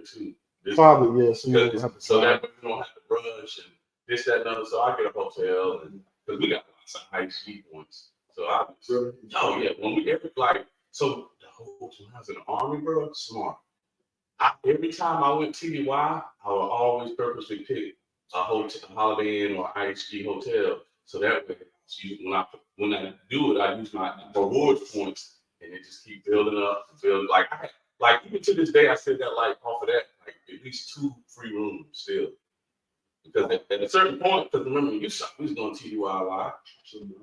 too. Probably, yeah. So, so that way we don't have to rush and this, that, and other. So I get a hotel, and because we got lots of high ski points. So I was, oh yeah, when we ever like, so the whole when I was in the Army, bro, smart. Every time I went TDY, I would always purposely pick a hotel, a Holiday Inn or IHG hotel. So that way, when I do it, I use my rewards points, and it just keep building up and building. Like even to this day, I still got like off of that, like at least 2 free rooms still. Because at a certain point, because remember you saw we was doing TDY a lot, and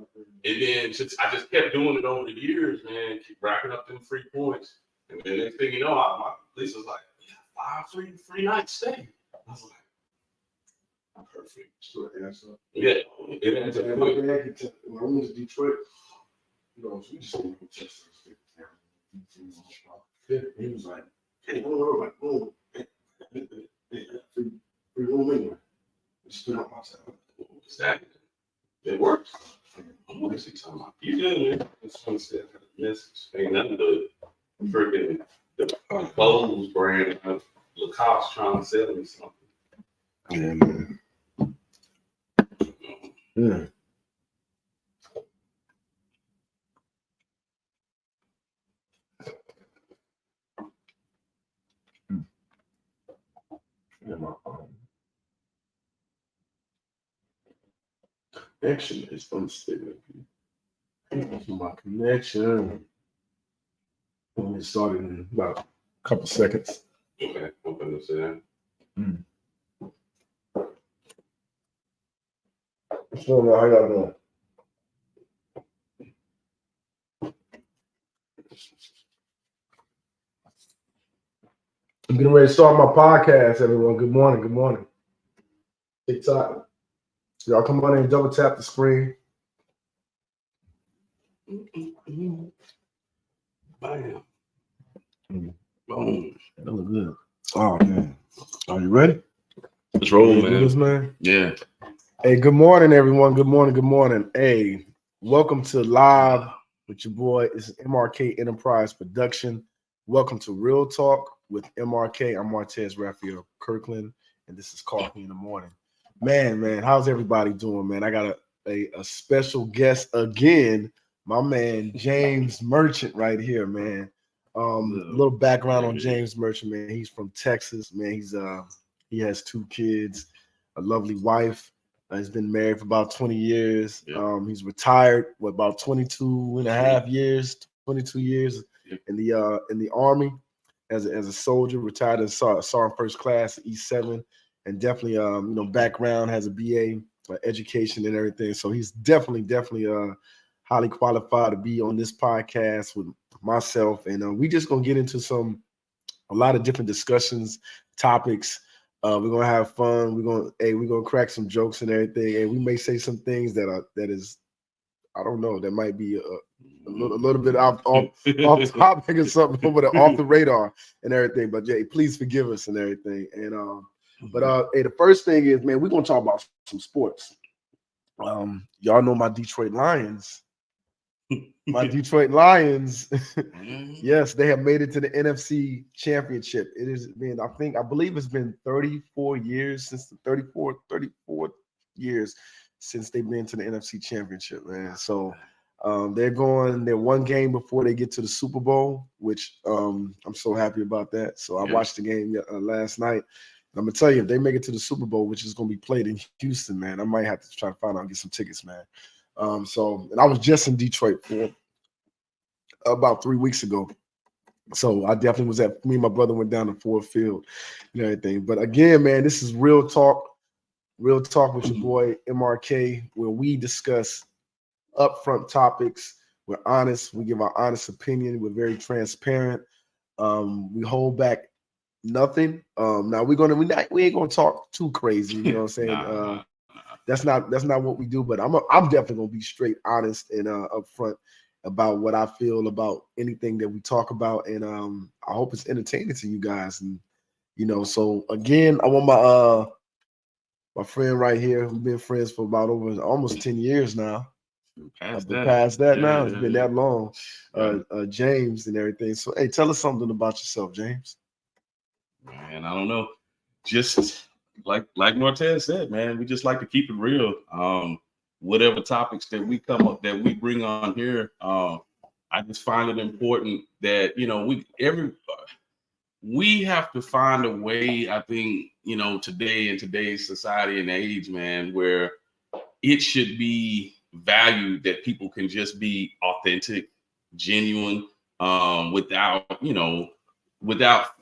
then I just kept doing it over the years, man. Keep racking up them free points, and then next thing you know, my police was like, "5 free nights stay." I was like, "Perfect." So it adds up. Yeah, it adds up. When I went to Detroit, you know, we just didn't just he was like, "Hey, like, boom, free room anyway." Stood up myself. Exactly. It works. I'm always talking about you good, man. It's fun to say I got a message. Ain't nothing but freaking the clothes brand of Lacoste trying to sell me something. Yeah, man. Yeah. Connection is unstable. My connection. We'll get started in about a couple seconds. Okay, I'm gonna say that. What's going on? How y'all doing? I'm getting ready to start my podcast, everyone. Good morning. Good morning. TikTok. Y'all come on in and double tap the screen. Bam. Boom. That look good. Oh man. Are you ready? Let's roll, You do this, man. Yeah. Hey, good morning, everyone. Good morning. Good morning. Hey, welcome to Live with your boy. It's MRK Enterprise Production. Welcome to Real Talk with MRK. I'm Martez Raphael Kirkland, and this is Coffee in the Morning. Man, how's everybody doing, man? I got a special guest again, my man James Merchant right here, man. A little background on James Merchant, man. He's from Texas, man. He has 2 kids, a lovely wife. He's been married for about 20 years. Yeah. He's retired about 22 and a half years, 22 years in the Army as a soldier, retired as Sergeant First Class, E7, and definitely background, has a BA education and everything. So he's definitely highly qualified to be on this podcast with myself. And we just gonna get into a lot of different discussions, topics. We're gonna have fun. We're gonna crack some jokes and everything. And we may say some things that is, I don't know, that might be a little bit off topic or something, but off the radar and everything. But Jay, please forgive us and everything. And hey, the first thing is, man, we're gonna talk about some sports. Y'all know my Detroit Lions. My Detroit Lions, yes, they have made it to the NFC Championship. It has been, I believe it's been 34 years since the 34 years since they've been to the NFC Championship, man. So they're 1 game before they get to the Super Bowl, which I'm so happy about that. So I watched the game last night. And I'm gonna tell you, if they make it to the Super Bowl, which is gonna be played in Houston, man, I might have to try to find out and get some tickets, man. And I was just in Detroit for about 3 weeks ago. So I definitely was me and my brother went down to Ford Field and everything. But again, man, this is Real Talk with your boy MRK, where we discuss upfront topics. We're honest. We give our honest opinion. We're very transparent. We hold back nothing. Now we ain't gonna talk too crazy. You know what I'm saying? That's not what we do. But I'm definitely gonna be straight, honest, and upfront about what I feel about anything that we talk about, and I hope it's entertaining to you guys. And so again, I want my friend right here. We've been friends for about almost 10 years now. I've been past that now. It's been that long. James and everything. So hey, tell us something about yourself, James. Man, I don't know. Just like Martez said, man, we just like to keep it real. Whatever topics that we come up that we bring on here, I just find it important that we have to find a way. I think today in today's society and age, man, where it should be valued that people can just be authentic, genuine, without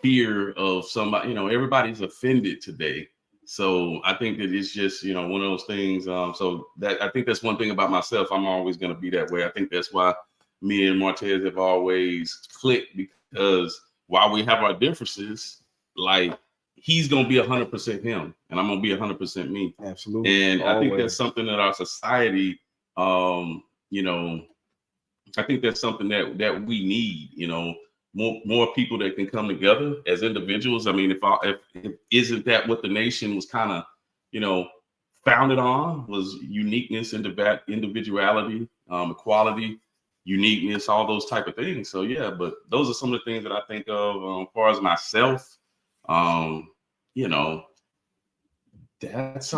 fear of somebody. Everybody's offended today. So I think that it's just, one of those things. So that I think that's one thing about myself. I'm always going to be that way. I think that's why me and Martez have always clicked, because while we have our differences, like he's going to be 100% him and I'm going to be 100% me. Absolutely. And I think that's something that our society, I think that's something that we need, more people that can come together as individuals. I mean, if isn't that what the nation was kind of, founded on, was uniqueness, individuality, equality, uniqueness, all those type of things. So yeah, but those are some of the things that I think of as far as myself. That's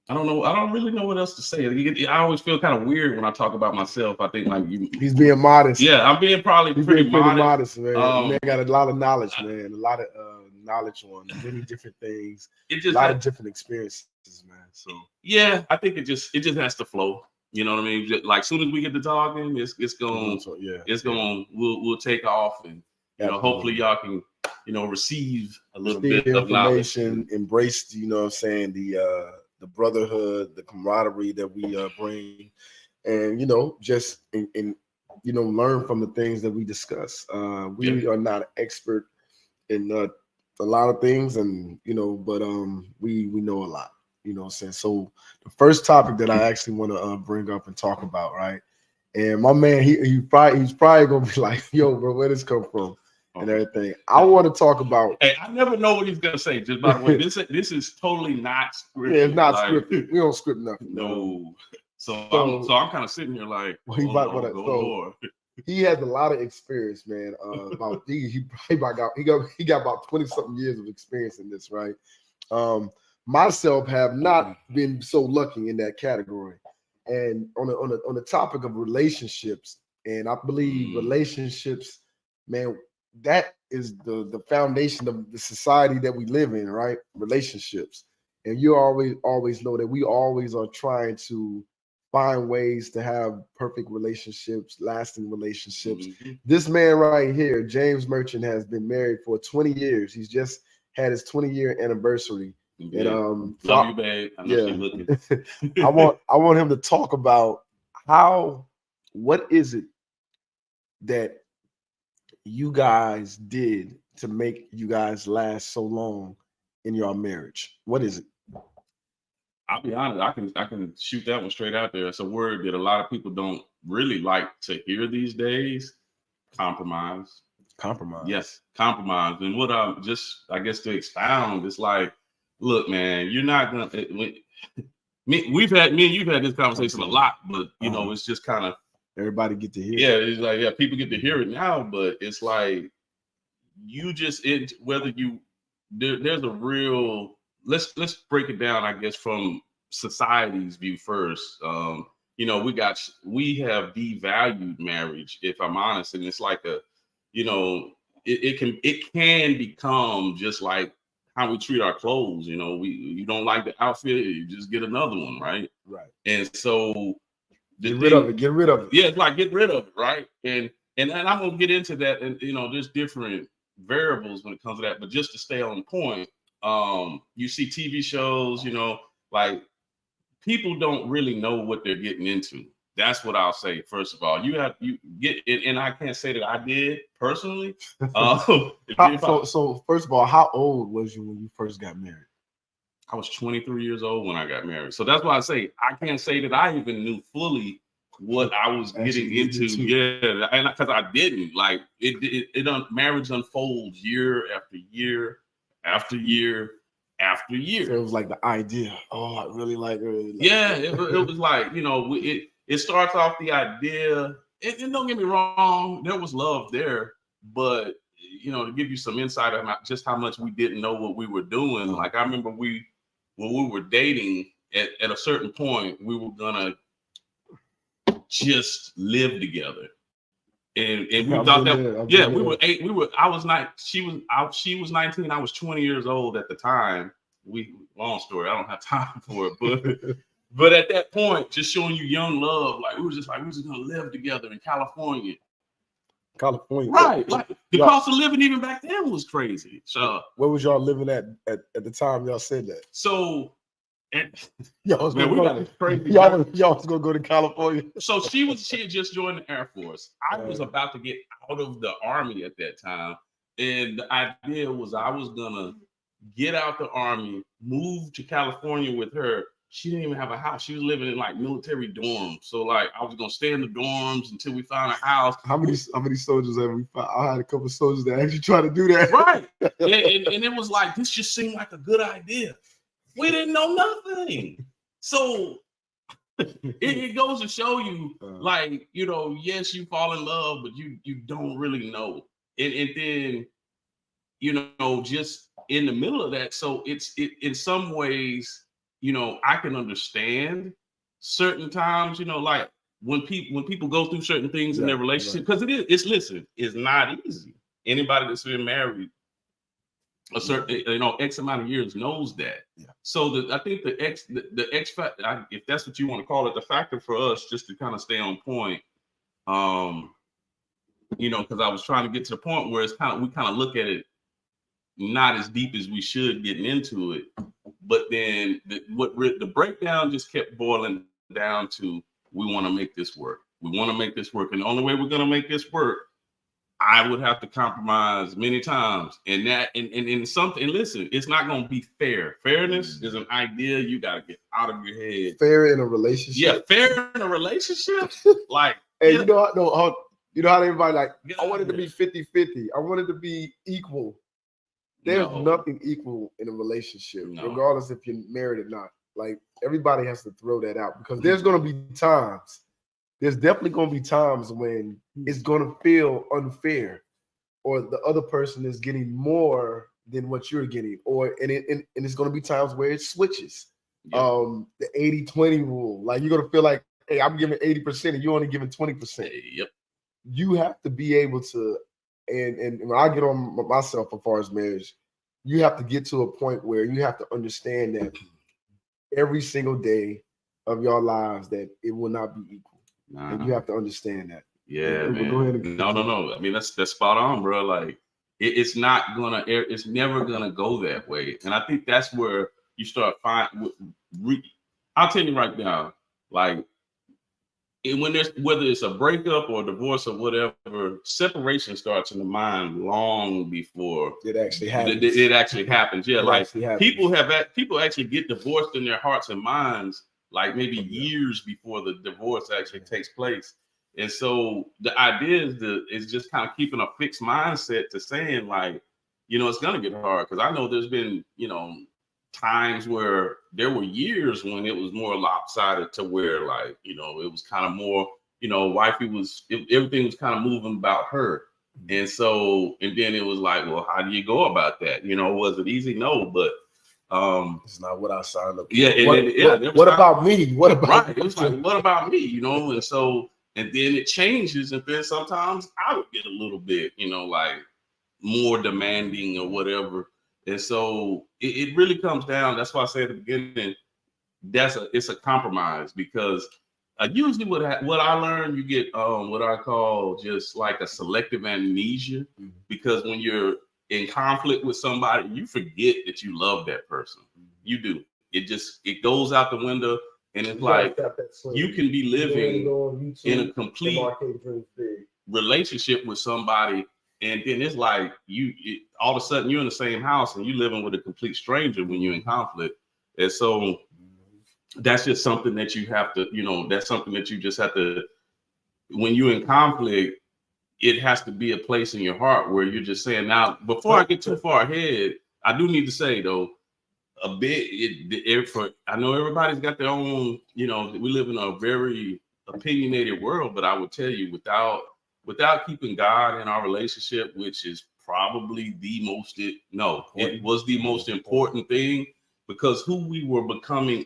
I don't know. I don't really know what else to say. I always feel kind of weird when I talk about myself. I think like he's being modest. Yeah, I'm being pretty modest, man. Man got a lot of knowledge, man. A lot of knowledge on many different things. A lot of different experiences, man. So yeah, I think it just has to flow. You know what I mean? Just, like soon as we get to talking, it's going. We'll take off, and hopefully y'all can receive a little bit of information, embrace the brotherhood, the camaraderie that we bring, and just learn from the things that we discuss. We are not an expert in a lot of things, and but we know a lot. You know what I'm saying? So the first topic that I actually want to bring up and talk about, right? And my man, he's probably gonna be like, "Yo, bro, where this come from?" And everything. I want to talk about. Hey, I never know what he's gonna say. Just by the way, this is totally not scripted. Yeah, it's not scripted. We don't script nothing. No. So I'm kind of sitting here like, he has a lot of experience, man. About he got about 20 something years of experience in this, right? Myself have not been so lucky in that category. And on the topic of relationships, and I believe relationships, man, that is the foundation of the society that we live in, right? Relationships. And you always know that we always are trying to find ways to have perfect relationships, lasting relationships. Mm-hmm. This man right here, James Merchant, has been married for 20 years. He's just had his 20-year anniversary. Yeah. And love you, babe. I know she's looking. I want him to talk about what is it that you guys did to make you guys last so long in your marriage? What is it? I'll be honest, I can shoot that one straight out there. It's a word that a lot of people don't really like to hear these days. Compromise. Compromise. Yes, compromise. And what I guess to expound, it's like, look, man, you're not gonna me and you've had this conversation a lot, but it's just kind of everybody get to hear it. It's like, people get to hear it now, but it's like there's a real let's break it down, I guess, from society's view first. We have devalued marriage, if I'm honest, and it's like it can become just like how we treat our clothes. You don't like the outfit, you just get another one, right? Right. And so get rid of it. Yeah, it's like get rid of it, right? And I'm gonna get into that, and there's different variables when it comes to that, but just to stay on point, you see TV shows, like people don't really know what they're getting into. That's what I'll say. First of all, you get it, and I can't say that I did personally. So first of all, how old was you when you first got married? I was 23 years old when I got married. So that's why I say I can't say that I even knew fully what I was getting into. Yeah, and because I didn't. Like marriage unfolds year after year after year after year. So it was like the idea. Oh, I really like her. Yeah, it was like, it starts off the idea, and don't get me wrong, there was love there, but to give you some insight on just how much we didn't know what we were doing. Like I remember when we were dating at a certain point, we were gonna just live together. And we thought that we were 8. I was 9. She was 19. I was 20 years old at the time. Long story. I don't have time for it, but at that point, just showing you young love, like we were just gonna live together in California. Right? Like the cost of living even back then was crazy. So where was y'all living at the time y'all said that? So. Y'all was gonna go to California. So she had just joined the Air Force. I was about to get out of the Army at that time. And the idea was I was gonna get out the Army, move to California with her. She didn't even have a house. She was living in like military dorms. So like I was gonna stay in the dorms until we found a house. How many soldiers have we found? I had a couple of soldiers that actually tried to do that. Right. and it was like, this just seemed like a good idea. We didn't know nothing. So it goes to show you, like, yes, you fall in love, but you don't really know. And then, just in the middle of that. So it's in some ways, I can understand certain times, like when people go through certain things in their relationship, because it's not easy. Anybody that's been married a certain X amount of years knows that. So I think the X factor, if that's what you want to call it, the factor for us, just to kind of stay on point, because I was trying to get to the point where we kind of look at it not as deep as we should getting into it, but then the breakdown just kept boiling down to, we want to make this work. We want to make this work, and the only way we're going to make this work, I would have to compromise many times, and listen, it's not going to be fair. Fairness is an idea you got to get out of your head. Fair in a relationship. Yeah, fair in a relationship. Like, hey, you know how everybody like, I want it to be 50-50. I want it to be equal. There's nothing equal in a relationship, regardless if you're married or not. Like, everybody has to throw that out, because there's going to be times. There's definitely going to be times when it's going to feel unfair, or the other person is getting more than what you're getting, and it's going to be times where it switches. The 80-20 rule, like you're going to feel like, hey, I'm giving 80% and you're only giving 20%. Yep. You have to be able to, and when I get on myself as far as marriage, you have to get to a point where you have to understand that every single day of your lives that it will not be equal. And you have to understand that. Yeah, man. Go ahead and no. I mean, that's spot on, bro. Like, it's never gonna go that way. And I think that's where you start finding. I'll tell you right now, like, when there's, whether it's a breakup or a divorce or whatever, separation starts in the mind long before it actually happens. It actually happens. Yeah, people actually get divorced in their hearts and minds, like maybe years before the divorce actually takes place. And so the idea is just kind of keeping a fixed mindset to saying, like, it's gonna get hard, because I know there's been times where there were years when it was more lopsided, to where, like, it was kind of more, wifey everything was kind of moving about her. And so, and then it was like, well, how do you go about that? Was it easy? No, but it's not what I signed up for. Yeah. What about me? What about right? It was like, what about me? And so, and then it changes, and then sometimes I would get a little bit, like more demanding or whatever. And so it really comes down. That's why I said at the beginning, it's a compromise, because usually what I learned, you get what I call just like a selective amnesia, because when you're in conflict with somebody, you forget that you love that person. You do. It goes out the window, and it's like you can be living in a complete relationship with somebody, and then it's like all of a sudden you're in the same house and you're living with a complete stranger when you're in conflict. And so that's just something that you have to, that's something that you just have to, when you're in conflict, it has to be a place in your heart where you're just saying, now, before I get too far ahead, I do need to say, though, a bit, I know everybody's got their own, we live in a very opinionated world, but I would tell you, without keeping God in our relationship, which is probably the most, it was the most important thing, because who we were becoming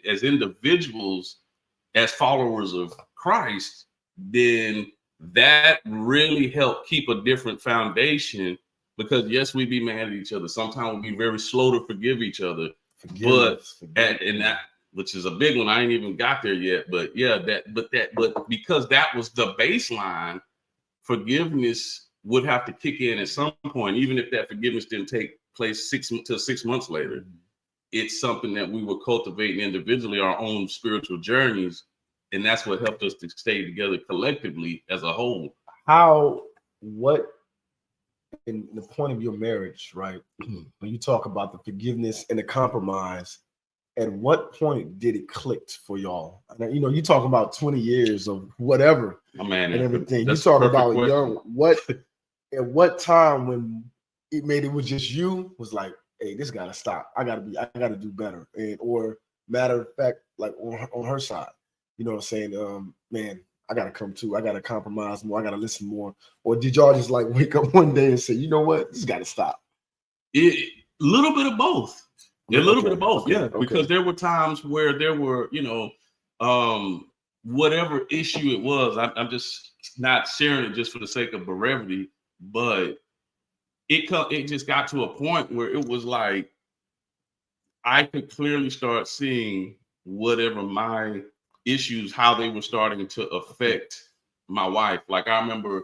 as individuals, as followers of Christ, then that really helped keep a different foundation. Because yes, we'd be mad at each other. Sometimes we'd be very slow to forgive each other. But that, which is a big one. I ain't even got there yet. But yeah, but because that was the baseline, forgiveness would have to kick in at some point, even if that forgiveness didn't take place 6 months later. It's something that we were cultivating individually, our own spiritual journeys, and that's what helped us to stay together collectively as a whole. What in the point of your marriage, right? When you talk about the forgiveness and the compromise, at what point did it click for y'all? And, you talk about 20 years of whatever and everything. You talk about at what time when it was just you was like, hey, this gotta stop. I gotta do better. Or matter of fact, like on her side, you know what I'm saying? Man, I gotta come to, I gotta compromise more, I gotta listen more. Or did y'all just like wake up one day and say, you know what, this gotta stop? A little bit of both. Because there were times where there were, whatever issue it was, I'm just not sharing it just for the sake of brevity, but it just got to a point where it was like I could clearly start seeing whatever my issues, how they were starting to affect my wife. Like I remember,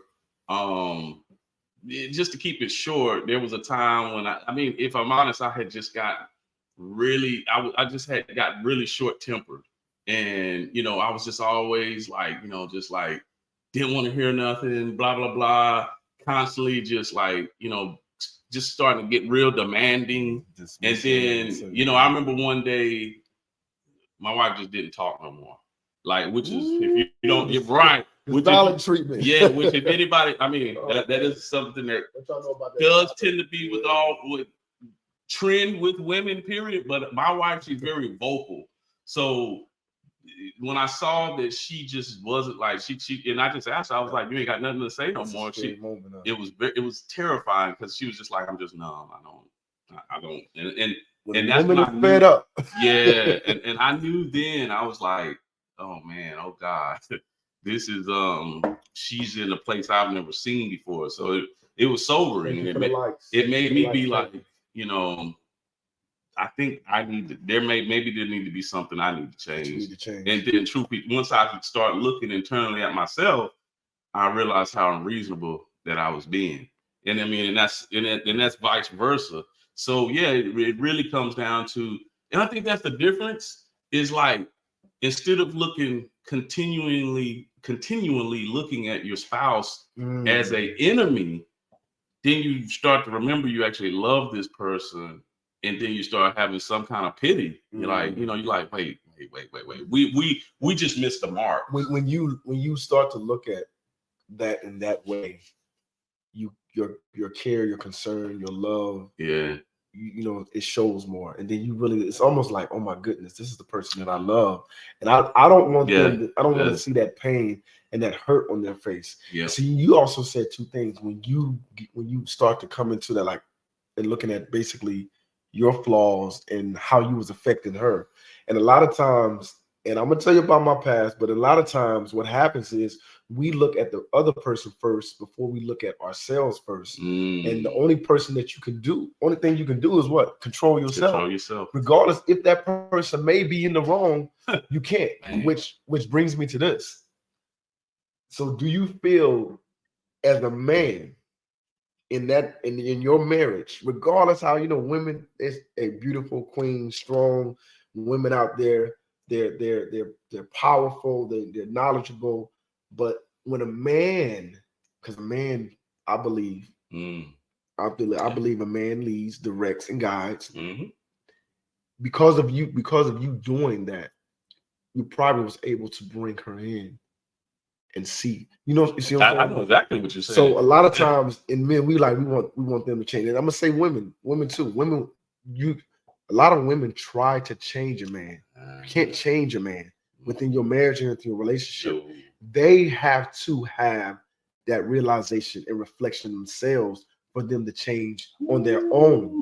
just to keep it short, there was a time when I mean, if I'm honest, I had just got really, I just had got really short tempered, and I was just always like, just like didn't want to hear nothing, blah blah blah, constantly just like, just starting to get real demanding. And then, I remember one day my wife just didn't talk no more. Like, which is, if you don't get right, violent treatment. Yeah, which if anybody, I mean, that is something that does tend to be with trend with women, period. But my wife, she's very vocal. So when I saw that she just wasn't like she and I just asked her, I was like, you ain't got nothing to say no more. It was terrifying because she was just like, I'm just numb. I don't. And that's when I knew, fed up. Yeah, and I knew then. I was like, oh man, oh God, this is she's in a place I've never seen before. So it was sobering. It made me be like, I think I need to. Maybe there need to be something I need to change. And then, truth be, once I could start looking internally at myself, I realized how unreasonable that I was being. And I mean, and that's vice versa. So yeah, it really comes down to, and I think that's the difference. Is like, instead of continually looking at your spouse as an enemy, then you start to remember you actually love this person. And then you start having some kind of pity. You're like, you're like, wait. We just missed the mark. When you start to look at that in that way, your care, your concern, your love, it shows more. And then it's almost like, oh my goodness, this is the person that I love, and I don't want them. I don't want to see that pain and that hurt on their face. Yeah. See, you also said two things when you start to come into that, like, and looking at basically your flaws and how you was affecting her. And a lot of times, and I'm gonna tell you about my past, but a lot of times what happens is we look at the other person first before we look at ourselves first. And the only thing you can do is what? Control yourself. Regardless if that person may be in the wrong, you can't. Which brings me to this. So do you feel as a man in your marriage, regardless how, women, is a beautiful queen, strong women out there, they're powerful, they're knowledgeable, but when a man, because a man, I believe a man leads, directs, and guides. Because of you doing that, you probably was able to bring her in and see. You see what I'm saying? I know exactly what you're saying. So a lot of times in men, we want them to change. And I'm gonna say women too. A lot of women try to change a man. You can't change a man within your marriage and within your relationship. They have to have that realization and reflection themselves for them to change on their own.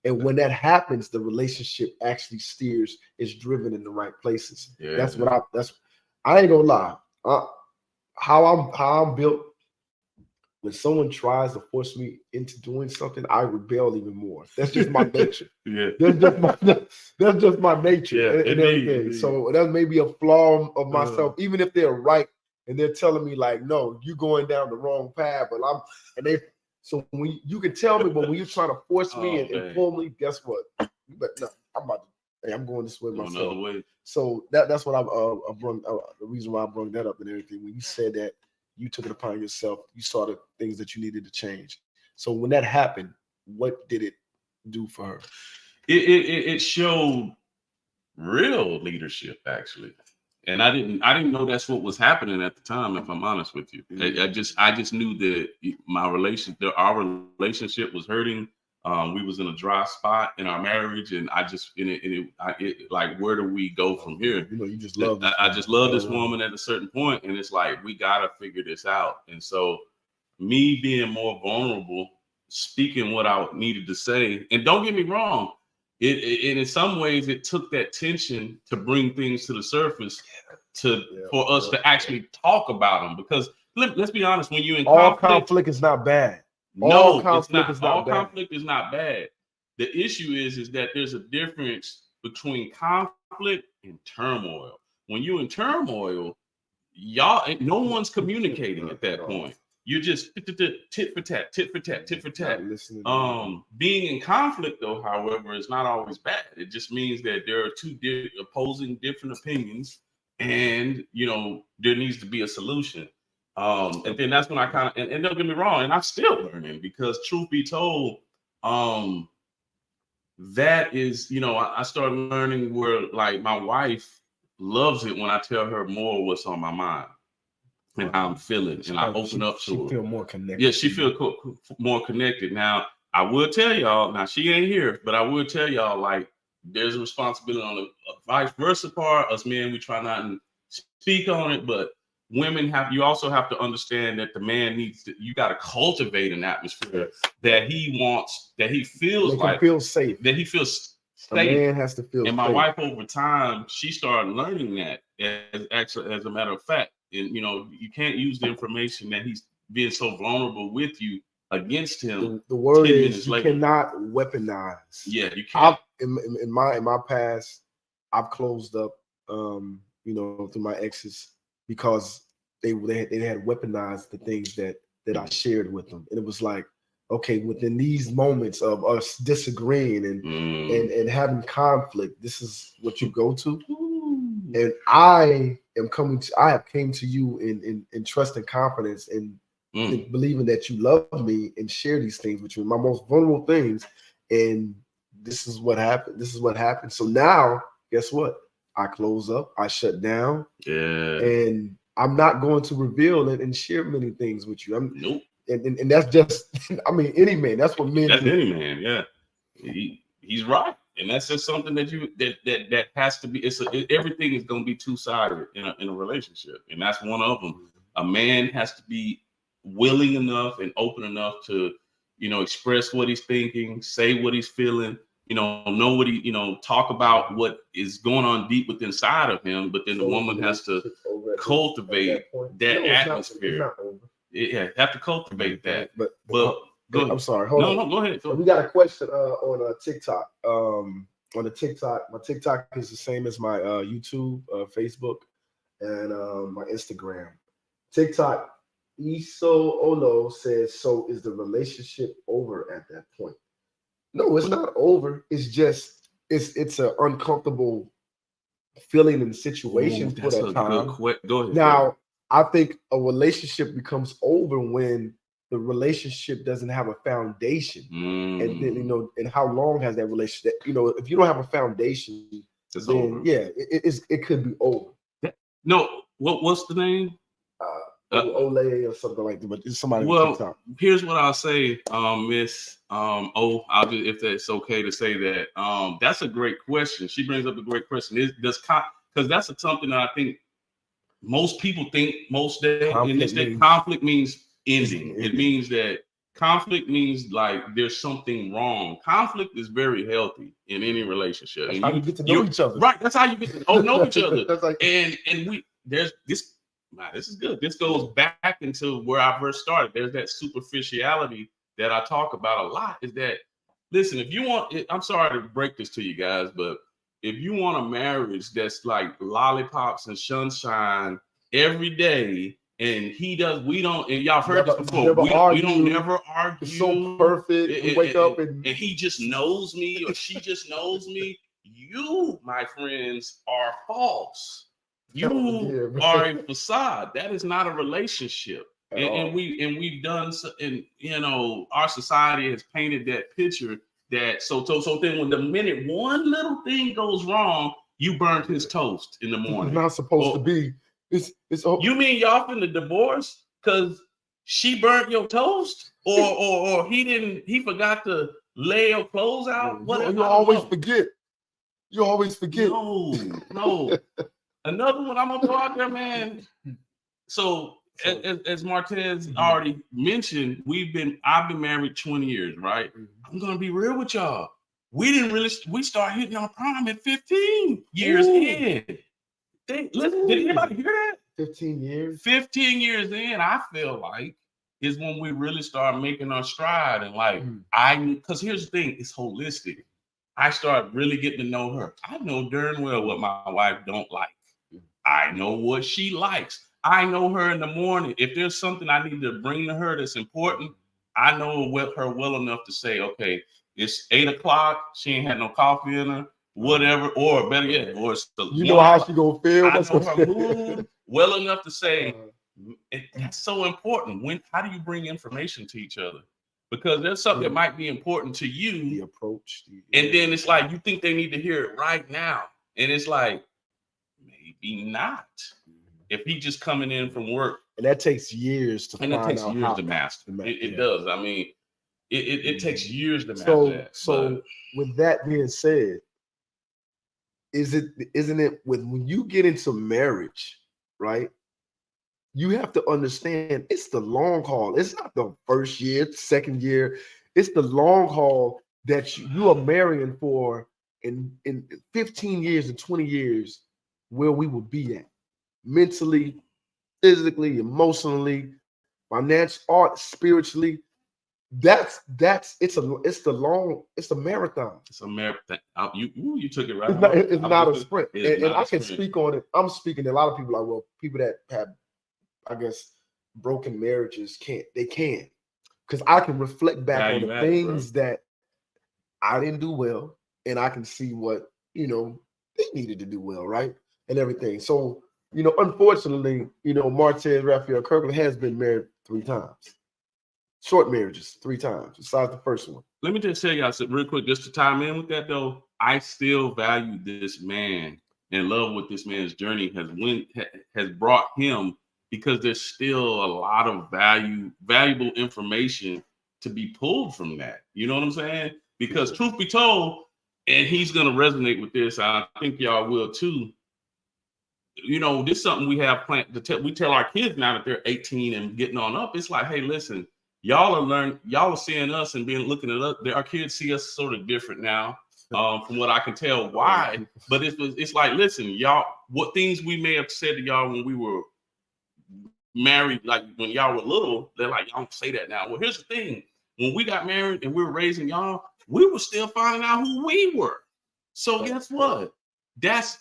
And when that happens, the relationship actually is driven in the right places. Yeah. I ain't gonna lie. How I'm built, when someone tries to force me into doing something, I rebel even more. That's just my nature. Yeah. That's just my nature, Yeah, and everything. indeed. So that may be a flaw of myself, even if they're right and they're telling me like, no, you're going down the wrong path. But so when you can tell me, but when you're trying to force me and pull me, guess what? But no, I'm going this way myself. Another way. So that's what I brought. The reason why I brought that up and everything. When you said that you took it upon yourself, you saw the things that you needed to change. So when that happened, what did it do for her? It showed real leadership, actually. And I didn't know that's what was happening at the time, if I'm honest with you. I just knew that our relationship was hurting. We was in a dry spot in our marriage, and like, where do we go from here? You just love. I just love this woman at a certain point, and it's like, we gotta figure this out. And so, me being more vulnerable, speaking what I needed to say, and don't get me wrong, it in some ways it took that tension to bring things to the surface, for us to actually talk about them. Because let's be honest, when you're in conflict is not bad. No, conflict is not bad. Conflict is not bad. The issue is that there's a difference between conflict and turmoil. When you're in turmoil, no one's communicating at that point. You're just tit for tat, tit for tat, tit for tat. Being in conflict, though, however, is not always bad. It just means that there are two opposing different opinions, and there needs to be a solution. And then that's when I kind of, and don't get me wrong, and I'm still learning, because truth be told, that is, I started learning where, like, my wife loves it when I tell her more what's on my mind and how I'm feeling, and I open up to her. She feel more connected. Yeah, she feel more connected. Now, I will tell y'all, now she ain't here, but I will tell y'all, like, there's a responsibility on the vice versa part. Us men, we try not to speak on it, but women you also have to understand that the man you got to cultivate an atmosphere that he feels like, feel safe. That he feels safe. A man has to feel and my safe. wife, over time, she started learning that as a matter of fact. And you can't use the information that he's being so vulnerable with you against him. The word is you cannot weaponize. Yeah, you can't. In my past, I've closed up through my exes, because they had weaponized the things that I shared with them. And it was like, okay, within these moments of us disagreeing and having conflict, this is what you go to. And I have came to you in trust and confidence, and believing that you love me and share these things with you, my most vulnerable things. And this is what happened. So now, guess what? I close up, I shut down. Yeah. And I'm not going to reveal it and share many things with you. Nope. And that's just, any man. That's what men. That's any man. Yeah. He's right. And that's just something that that has to be. Everything is going to be two-sided in a relationship, and that's one of them. A man has to be willing enough and open enough to, express what he's thinking, say what he's feeling, know what he, talk about what is going on deep within inside of him. But then the woman has to cultivate that atmosphere. Yeah, have to cultivate that. But go ahead. I'm sorry. Hold on. No, go ahead. We got a question on TikTok. On the TikTok, my TikTok is the same as my YouTube, Facebook, and my Instagram. TikTok, Iso Olo says, so is the relationship over at that point? No, it's not over. It's just it's an uncomfortable feeling and situation for that time. Go ahead. Now, I think a relationship becomes over when the relationship doesn't have a foundation. And then, and how long has that relationship? If you don't have a foundation, it's then over. Yeah, it could be over. No, what's the name? Ole or something like that. But it's somebody. Well, here's what I'll say, Miss I'll just, if that's okay to say that. That's a great question. She brings up a great question. Because that's something that I think most people think most days in this day. Conflict means ending. It means that conflict means like there's something wrong. Conflict is very healthy in any relationship. That's And how you get to know each other. Right. That's how you get to know each other. That's like, and there's this. Wow, this is good. This goes back into where I first started. There's that superficiality that I talk about a lot. Is that, listen, if you want, I'm sorry to break this to you guys, but if you want a marriage that's like lollipops and sunshine every day, and we don't, and y'all heard this before, we don't never argue. It's so perfect. We wake up and he just knows me or she just knows me. You, my friends, are false. You are a facade. That is not a relationship. And we've done, and our society has painted that picture that so then when the minute one little thing goes wrong, you burnt his toast in the morning. It's not supposed to be. It's you mean y'all finna divorce because she burnt your toast, or he forgot to lay your clothes out? You always forget. You always forget. No. Another one, I'm gonna go out there, man. So as Martez already mentioned, I've been married 20 years, right? I'm gonna be real with y'all. We start hitting our prime at 15 years in. Listen, did anybody hear that? 15 years? 15 years in, I feel like, is when we really start making our stride. And because here's the thing, it's holistic. I start really getting to know her. I know darn well what my wife don't like. I know what she likes. I know her in the morning. If there's something I need to bring to her that's important, I know her well enough to say, okay, it's 8:00. She ain't had no coffee in her, whatever, or better yet, or it's the you know how she gonna feel. I know her mood well enough to say that's so important. How do you bring information to each other? Because there's something that might be important to you. The approach. And then it's like you think they need to hear it right now. And it's like, maybe not. If he just coming in from work. And that takes years to find out. And it takes years to master. It does. I mean, it takes years to master that. So with that being said, isn't it when you get into marriage, right? You have to understand it's the long haul. It's not the first year, second year. It's the long haul that you are marrying for in 15 years and 20 years, where we will be at mentally, physically, emotionally, financially, spiritually. It's a marathon. It's a marathon. You took it right. It's not a sprint. And I can speak on it. I'm speaking to a lot of people, like, well, people that have, I guess, broken marriages can. Because I can reflect back on the things that I didn't do well, and I can see what, they needed to do well, right? And everything. So, unfortunately, Martez Raphael Kirkland has been married 3 times. Short marriages 3 times, besides the first one. Let me just tell y'all something real quick, just to time in with that though. I still value this man and love what this man's journey has brought him, because there's still a lot of valuable information to be pulled from that. You know what I'm saying? Because truth be told, and he's gonna resonate with this, I think y'all will too. This is something we have planned to tell. We tell our kids now that they're 18 and getting on up. It's like, hey, listen, y'all are seeing us and looking at us. Our kids see us sort of different now, from what I can tell. Why? But it's like, listen, y'all, what things we may have said to y'all when we were married, like when y'all were little, they're like, y'all don't say that now. Well, here's the thing: when we got married and we were raising y'all, we were still finding out who we were. So guess what? That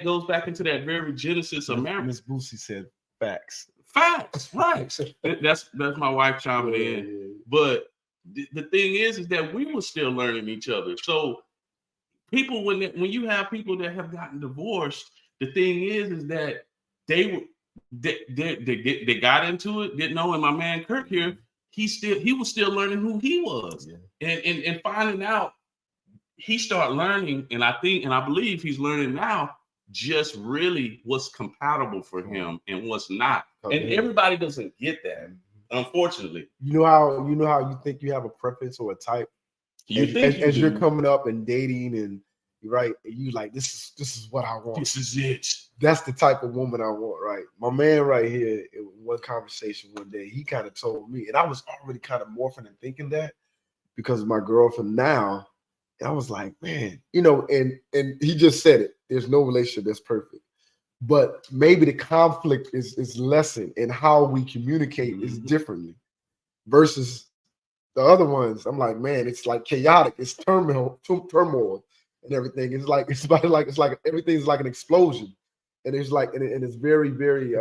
goes back into that very genesis of marriage. Miss Boosie said facts. Facts, right? That's my wife chiming in. But the thing is that we were still learning each other. So people, when you have people that have gotten divorced, the thing is that they got into it, didn't know. And my man Kirk here, he was still learning who he was, and finding out. He started learning, and I believe he's learning now just really what's compatible for him and what's not. And everybody doesn't get that, unfortunately. You know how you think you have a preference or a type? As you're coming up and dating right? And you like, this is what I want. This is it. That's the type of woman I want, right? My man right here, in one conversation one day, he kind of told me, and I was already kind of morphing and thinking that because of my girlfriend now. And I was like, man, and he just said it. There's no relationship that's perfect. But maybe the conflict is lessened and how we communicate is differently versus the other ones. I'm like, man, it's like chaotic, it's turmoil and everything. It's like everything's like an explosion. And it's like, and it's very, very,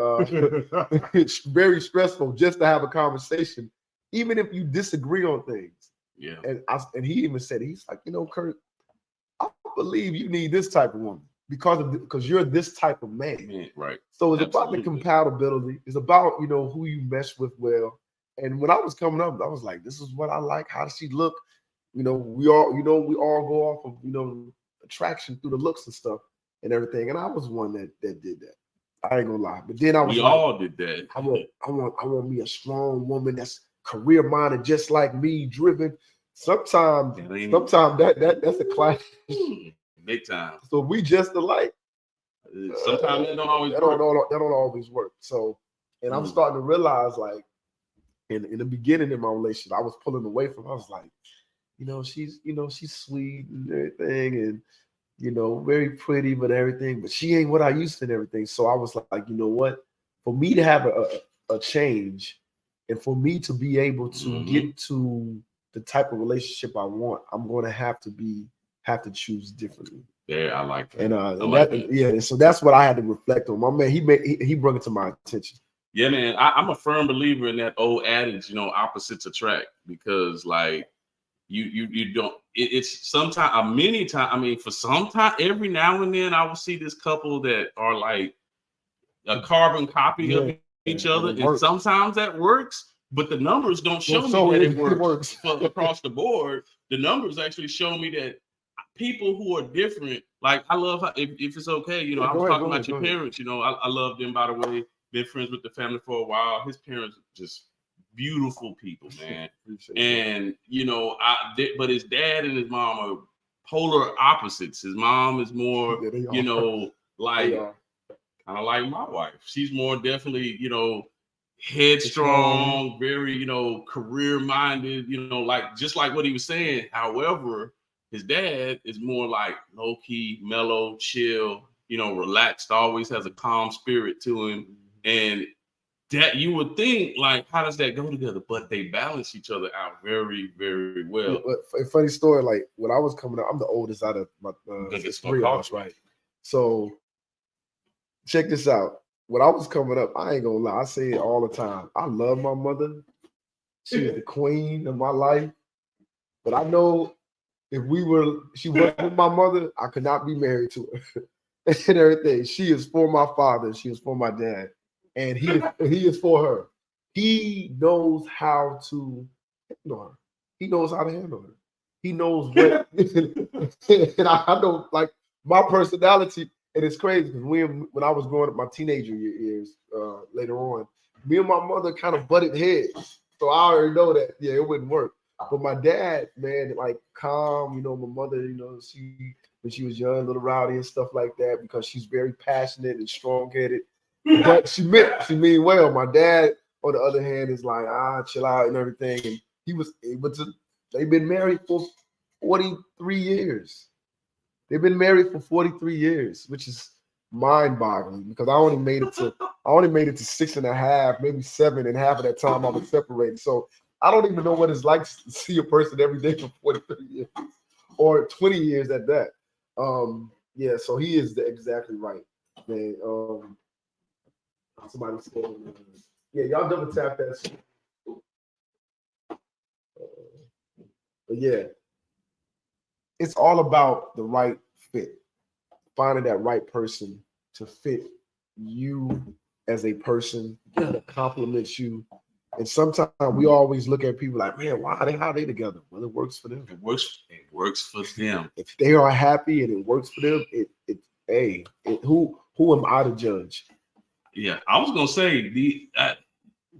it's very stressful just to have a conversation, even if you disagree on things. Yeah. And he even said, he's like, Kurt, I believe you need this type of woman because you're this type of man. Right. So it's about the compatibility. It's about, who you mesh with well. And when I was coming up, I was like, this is what I like. How does she look? We all go off of, attraction through the looks and stuff and everything. And I was one that did that. I ain't gonna lie. But then we all did that. I want me a strong woman that's career minded, just like me, driven. Sometimes that's a clash. Big time. So we just alike. Sometimes that don't always work. That don't always work. So, and I'm starting to realize, like, in the beginning of my relationship, I was pulling away from her. I was like, she's sweet and everything, and very pretty, but everything, but she ain't what I used to and everything. So I was like, you know what? For me to have a change, and for me to be able to get to the type of relationship I want, I'm going to have to choose differently. Yeah, I like that. And yeah, so that's what I had to reflect on. My man, he brought it to my attention. Yeah, man, I'm a firm believer in that old adage, opposites attract, because like you don't. It's sometimes, many times. I mean, for some time, every now and then, I will see this couple that are like a carbon copy of each other, and sometimes that works. But the numbers don't show me that it works. For across the board, the numbers actually show me that people who are different, like I love how, if it's okay, I was talking about your parents. I love them, by the way. Been friends with the family for a while. His parents are just beautiful people, man. And but his dad and his mom are polar opposites. His mom is more, like kind of like my wife. She's more definitely, headstrong, very, career minded, like just like what he was saying. However, his dad is more like low key, mellow, chill, relaxed, always has a calm spirit to him. And that you would think, like, how does that go together? But they balance each other out very, very well. A funny story, like when I was coming up, I'm the oldest out of my three of us, right? So check this out. When I was coming up, I ain't gonna lie, I say it all the time. I love my mother. She is the queen of my life. But I know if she wasn't my mother, I could not be married to her and everything. She is for my father. She is for my dad. And he is for her. He knows how to handle her. He knows how to handle her. He knows what. And I know, like, my personality, and it's crazy because when I was growing up, my teenager years later on, me and my mother kind of butted heads. So I already know that, it wouldn't work. But my dad, man, like calm, my mother, she when she was young, a little rowdy and stuff like that, because she's very passionate and strong-headed. But she mean well. My dad, on the other hand, is like, chill out and everything. And he was able to, they've been married for 43 years. They've been married for 43 years, which is mind-boggling because I only made it to 6.5, maybe 7, and half of that time I was separated. So I don't even know what it's like to see a person every day for 43 years or 20 years at that. So he is exactly right, man. Somebody said, y'all double tap that shit. But yeah, it's all about the right fit, finding that right person to fit you as a person that compliments you. And sometimes we always look at people like, man, how are they together? Well, it works for them. It works for them. If they are happy and it works for them, who am I to judge? Yeah, I was gonna say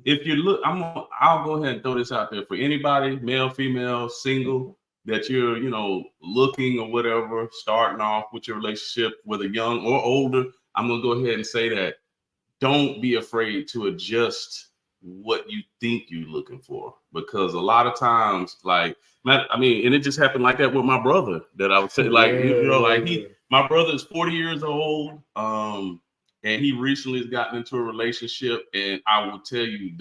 if you look, I'll go ahead and throw this out there for anybody, male, female, single. that you're, looking or whatever, starting off with your relationship with a young or older, I'm gonna go ahead and say that don't be afraid to adjust what you think you're looking for, because a lot of times, and it just happened like that with my brother that I would say, my brother is 40 years old, and he recently has gotten into a relationship, and I will tell you,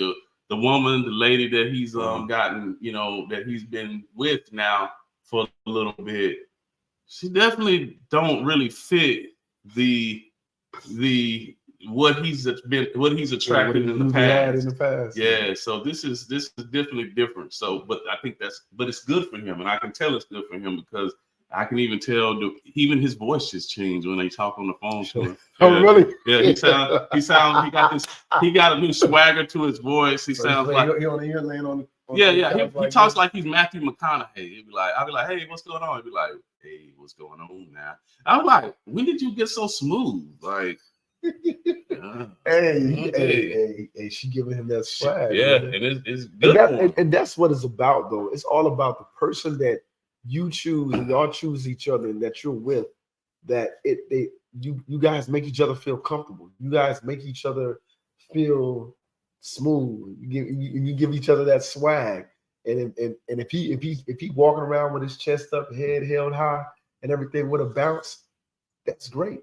the woman, the lady that he's gotten, that he's been with now for a little bit, she definitely don't really fit what he's attracted in the past. Yeah, so this is definitely different. So, but I think but it's good for him, and I can tell it's good for him because I can even tell even his voice just changed when they talk on the phone to him. Yeah. Oh, really? Yeah, he got a new swagger to his voice. He sounds like he on the ear laying on. He talks like he's Matthew McConaughey. I'll be like, hey, what's going on? He'd be like, hey, what's going on now? I was like, when did you get so smooth? Like, hey, she giving him that swag. Yeah, man. and it's good. And that's what it's about, though. It's all about the person that you choose, and y'all choose each other, and that you're with. That you guys make each other feel comfortable. You guys make each other feel smooth. You give each other that swag. And if he walking around with his chest up, head held high, and everything with a bounce, that's great.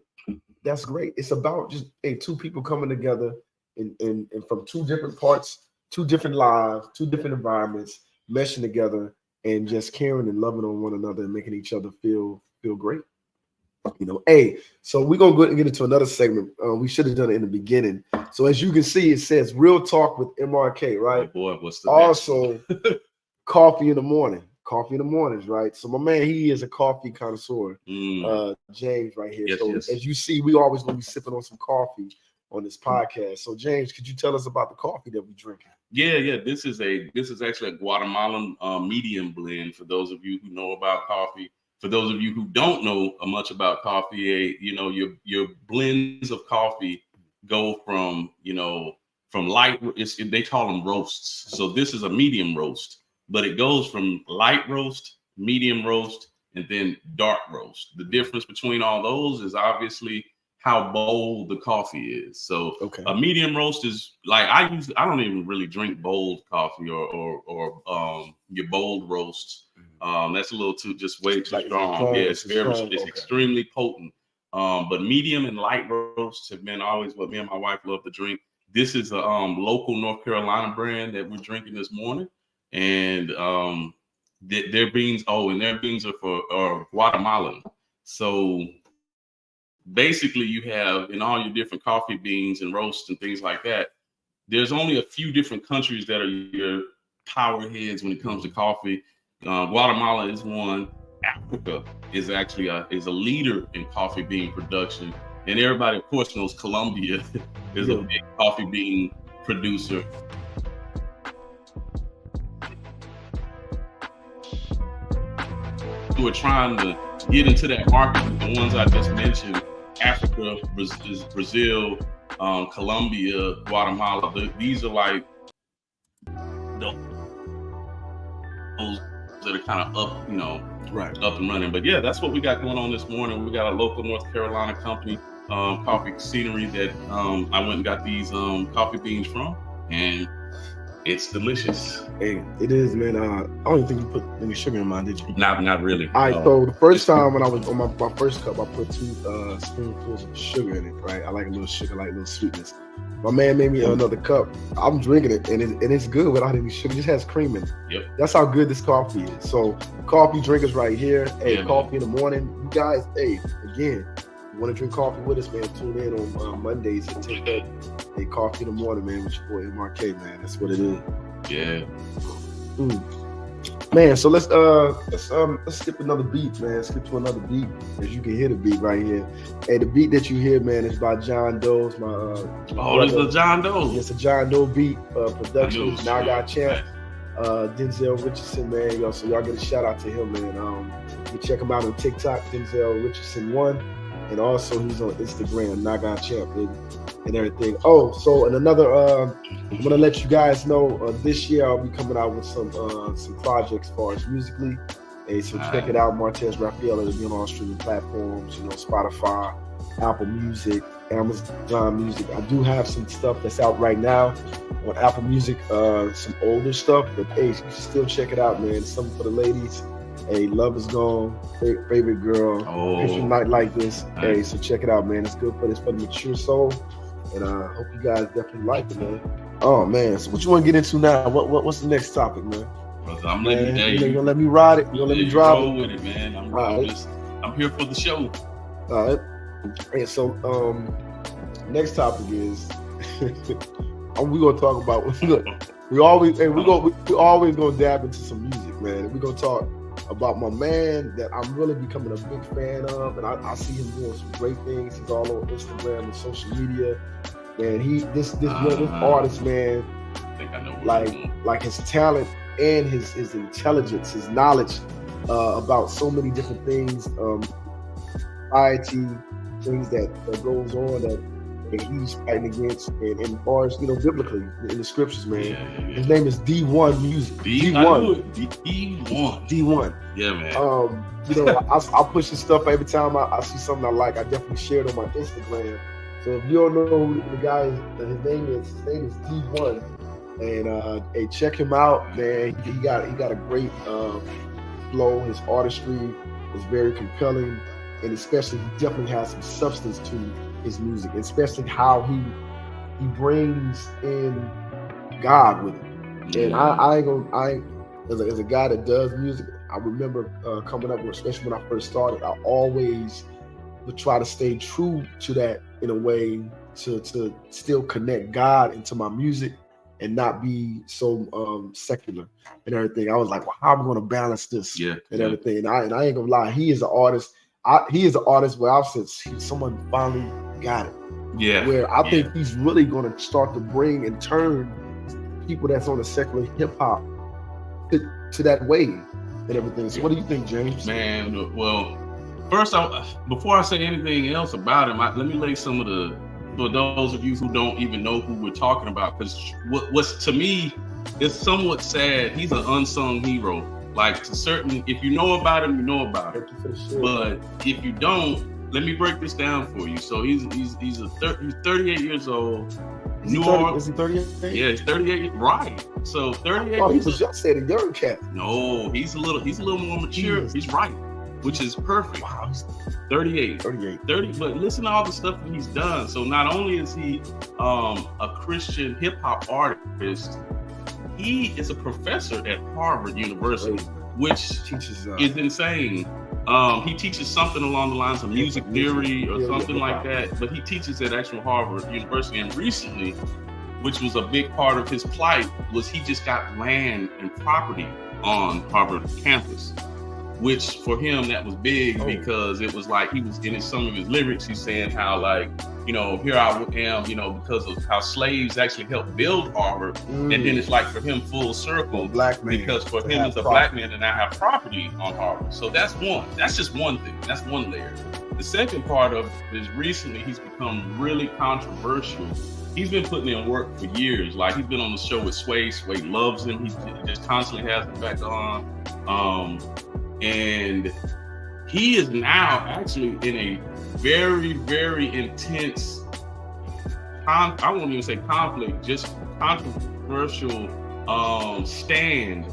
That's great. It's about just two people coming together and from two different parts, two different lives, two different environments, meshing together and just caring and loving on one another and making each other feel great. So we're gonna go and get into another segment. We should have done it in the beginning. So as you can see, it says Real Talk with MRK, right? Oh boy, what's the also coffee in the morning. Coffee in the mornings, right? So my man, he is a coffee connoisseur. James right here. Yes. As you see, we always gonna be sipping on some coffee on this podcast. So James, could you tell us about the coffee that we're drinking? Yeah. This is actually a Guatemalan medium blend. For those of you who know about coffee, for those of you who don't know much about coffee, your blends of coffee go from light. They call them roasts. So this is a medium roast. But it goes from light roast, medium roast, and then dark roast. The difference between all those is obviously how bold the coffee is. So a medium roast is like I don't even really drink bold coffee or your bold roasts. That's a little way too strong. Yeah, it's extremely potent. But medium and light roasts have been always what me and my wife love to drink. This is a local North Carolina brand that we're drinking this morning. And their beans are Guatemalan. So basically you have in all your different coffee beans and roasts and things like that, there's only a few different countries that are your power heads when it comes to coffee. Guatemala is one. Africa is actually a leader in coffee bean production. And everybody, of course, knows Colombia is a big coffee bean producer. We're trying to get into that market with the ones I just mentioned: Africa, Brazil, Colombia, Guatemala. These are like those that are kind of up and running. But yeah, that's what we got going on this morning. We got a local North Carolina company, Coffee Scenery, that I went and got these coffee beans from, and it's delicious. Hey, it is, man. I don't even think you put any sugar in mine, did you? Not really. All right, so the first time when I was on my first cup, I put 2 spoonfuls of sugar in it, right? I like a little sugar, I like a little sweetness. My man made me another cup. I'm drinking it, and it's good without any sugar. It just has cream in it. Yep. That's how good this coffee is. So coffee drinkers right here. Hey, coffee in the morning. You guys, again, you want to drink coffee with us, man, tune in on Mondays at 10:30. Hey, coffee in the morning, man, with your boy MRK, man. That's what it is. Yeah. Man, so let's skip another beat, man. Skip to another beat, as you can hear the beat right here. Hey, the beat that you hear, man, is by John Doe. It's my it's the John Doe. It's a John Doe beat production. Now I got Champ, Denzel Richardson, man. Yo, so y'all get a shout out to him, man. You check him out on TikTok, Denzel Richardson 1, and also he's on Instagram, Naga Champ, baby, and everything. Oh, so and another, I'm gonna let you guys know this year I'll be coming out with some projects as far as musically. Hey, so check it out, Martez Raphael. It'll be on all streaming platforms, Spotify, Apple Music, Amazon Music. I do have some stuff that's out right now on Apple Music, some older stuff, but hey, you can still check it out, man. It's something for the ladies. Hey, Love Is Gone, Favorite Girl, Christian Night Like This. Nice. Hey, so check it out, man. It's good for the mature soul, and I hope you guys definitely like it, man. Oh man, so what you want to get into now? What's the next topic, man? Brother, I'm letting you gonna let me ride it? You gonna let me drive it? with it, man. I'm here for the show. All right. And so, next topic is we gonna talk about. We always gonna dab into some music, man. We're gonna talk about my man that I'm really becoming a big fan of, and I see him doing some great things. He's all on Instagram and social media. Man, this artist, man, I think I know like his talent and his intelligence, his knowledge about so many different things, society, things that goes on that he's fighting against, and as far as biblically in the scriptures, man. Yeah. His name is D1 Music. D1. Yeah, man. I'll push his stuff every time I see something I like. I definitely share it on my Instagram. So if you don't know who the guy is, his name is D1, and hey, check him out, man. He got a great flow. His artistry is very compelling, and especially he definitely has some substance to his music, especially how he brings in God with it. And as a guy that does music, I remember coming up with, especially when I first started, I always would try to stay true to that in a way to still connect God into my music and not be so secular and everything. I was like, well, how am I going to balance this everything? And I ain't gonna lie, he is an artist. He is an artist where I've said someone finally got it. Yeah. Where I think he's really going to start to bring and turn people that's on the secular hip hop to that wave and everything. So what do you think, James? Man, well, first, before I say anything else about him, let me lay some of for those of you who don't even know who we're talking about, because what's to me is somewhat sad. He's an unsung hero. Like, if you know about him, you know about him. But if you don't, let me break this down for you. So he's 38 years old. Is he 38? Yeah, he's 38. Right. So 38. Oh, he was just saying a young cat. No, he's a little more mature. He's right, which is perfect. Wow, he's 38. 38. 30. But listen to all the stuff that he's done. So not only is he a Christian hip hop artist, he is a professor at Harvard University, which teaches is insane. He teaches something along the lines of music theory or something like that, but he teaches at actual Harvard University. And recently, which was a big part of his plight, was he just got land and property on Harvard campus, which for him, that was big because it was like he was in some of his lyrics, he's saying how like, here I am, because of how slaves actually helped build Harvard. And then it's like for him full circle, black man, because for him as a black man to now have property on Harvard. So that's just one thing. That's one layer. The second part of it is recently he's become really controversial. He's been putting in work for years. Like he's been on the show with Sway. Sway loves him. He just constantly has him back on. And he is now actually in a very, very intense, I won't even say conflict, just controversial stand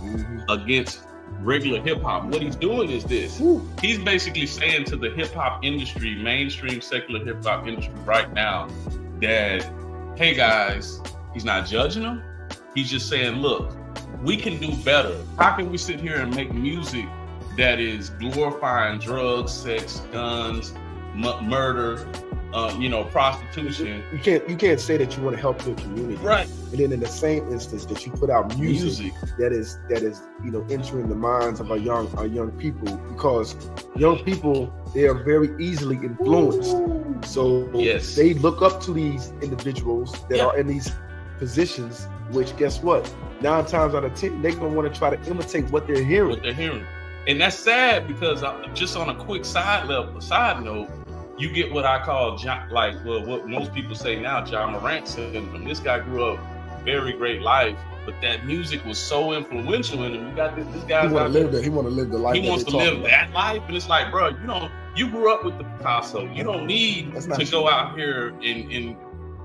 against regular hip hop. What he's doing is this. He's basically saying to the hip hop industry, mainstream secular hip hop industry right now, that, hey guys, he's not judging them. He's just saying, look, we can do better. How can we sit here and make music that is glorifying drugs, sex, guns, murder, prostitution? You can't say that you want to help your community, right? And then in the same instance that you put out music that is entering the minds of our young people, because young people, they are very easily influenced. So they look up to these individuals that are in these positions, which guess what? 9 times out of 10, they're gonna want to try to imitate what they're hearing. And that's sad because just on a quick side note, you get what I call what most people say now, John Morant syndrome. This guy grew up very great life, but that music was so influential in him. You got this guy. He want to live that. He want to live the life. He wants to live that life, and it's like, bro, you grew up with the Picasso. You don't need to go out here and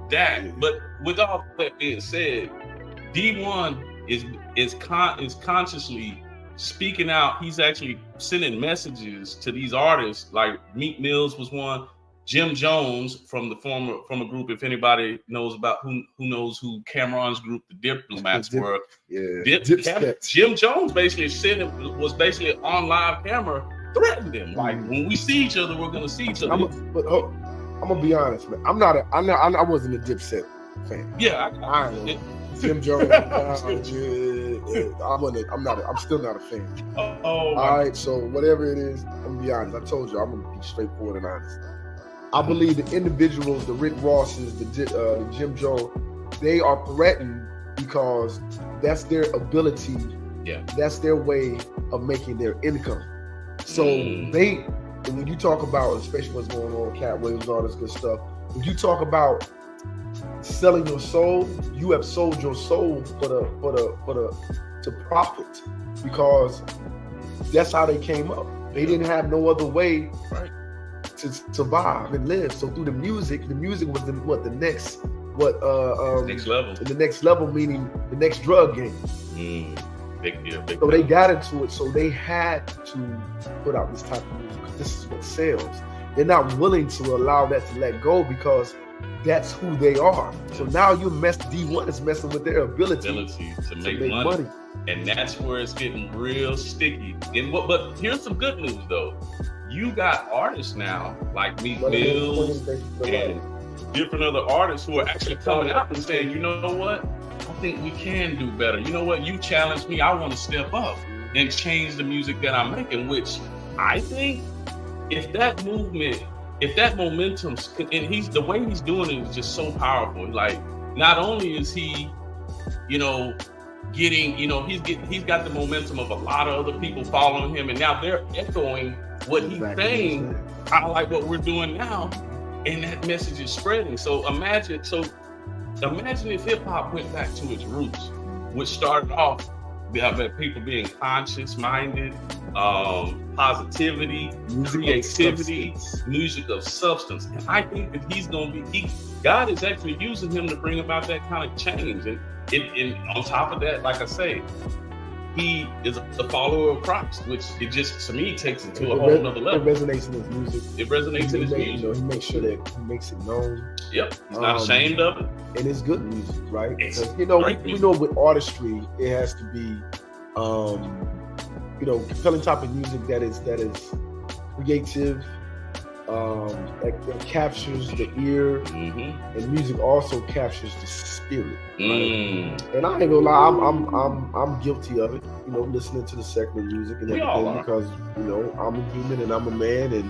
that. Yeah. But with all that being said, D1 is consciously speaking out. He's actually sending messages to these artists. Like Meek Mills was one. Jim Jones from a group, if anybody knows about who knows who Cameron's group, the Diplomats were. Yeah. Jim Jones basically was basically on live camera threatened them. Like when we see each other, we're gonna see each other. I'm gonna be honest, man. I wasn't a Dipset fan. Yeah, Jim Jones. I'm still not a fan. All right, so whatever it is, I'm gonna be honest. I told you, I'm gonna be straightforward and honest. I believe the individuals, the Rick Rosses, the Jim Jones, they are threatened because that's their ability. Yeah. That's their way of making their income. So when you talk about, especially what's going on, Cat Williams, all this good stuff, when you talk about selling your soul, you have sold your soul to profit, because that's how they came up. They didn't have no other way to survive and live. So through the music was the next level. The next level, meaning the next drug game. Big so they got into it. So they had to put out this type of music because this is what sells. They're not willing to allow that to let go because that's who they are. So now D1 is messing with their ability to make money. And that's where it's getting real sticky. But here's some good news though. You got artists now like Meek Mills and different other artists who are actually coming out and saying, you know what? I think we can do better. You know what? You challenged me. I want to step up and change the music that I'm making, which I think if that momentum, and the way he's doing it is just so powerful. Like, not only is he, getting, he's got the momentum of a lot of other people following him, and now they're echoing what he's saying, kind of like what we're doing now, and that message is spreading. So imagine if hip hop went back to its roots, which started off with people being conscious-minded, positivity, creativity, music of substance. And I think that God is actually using him to bring about that kind of change. And on top of that, like I say, he is a follower of Christ, which it just, to me, takes it to a whole nother level. It resonates in his music. It resonates in his music. He makes sure that he makes it known. Yep, he's not ashamed of it. And it's good music, right? Because, we know with artistry, it has to be, compelling type of music that is creative, that captures the ear, and music also captures the spirit. Right? And I ain't gonna lie, I'm guilty of it. Listening to the secular music and everything because I'm a human and I'm a man, and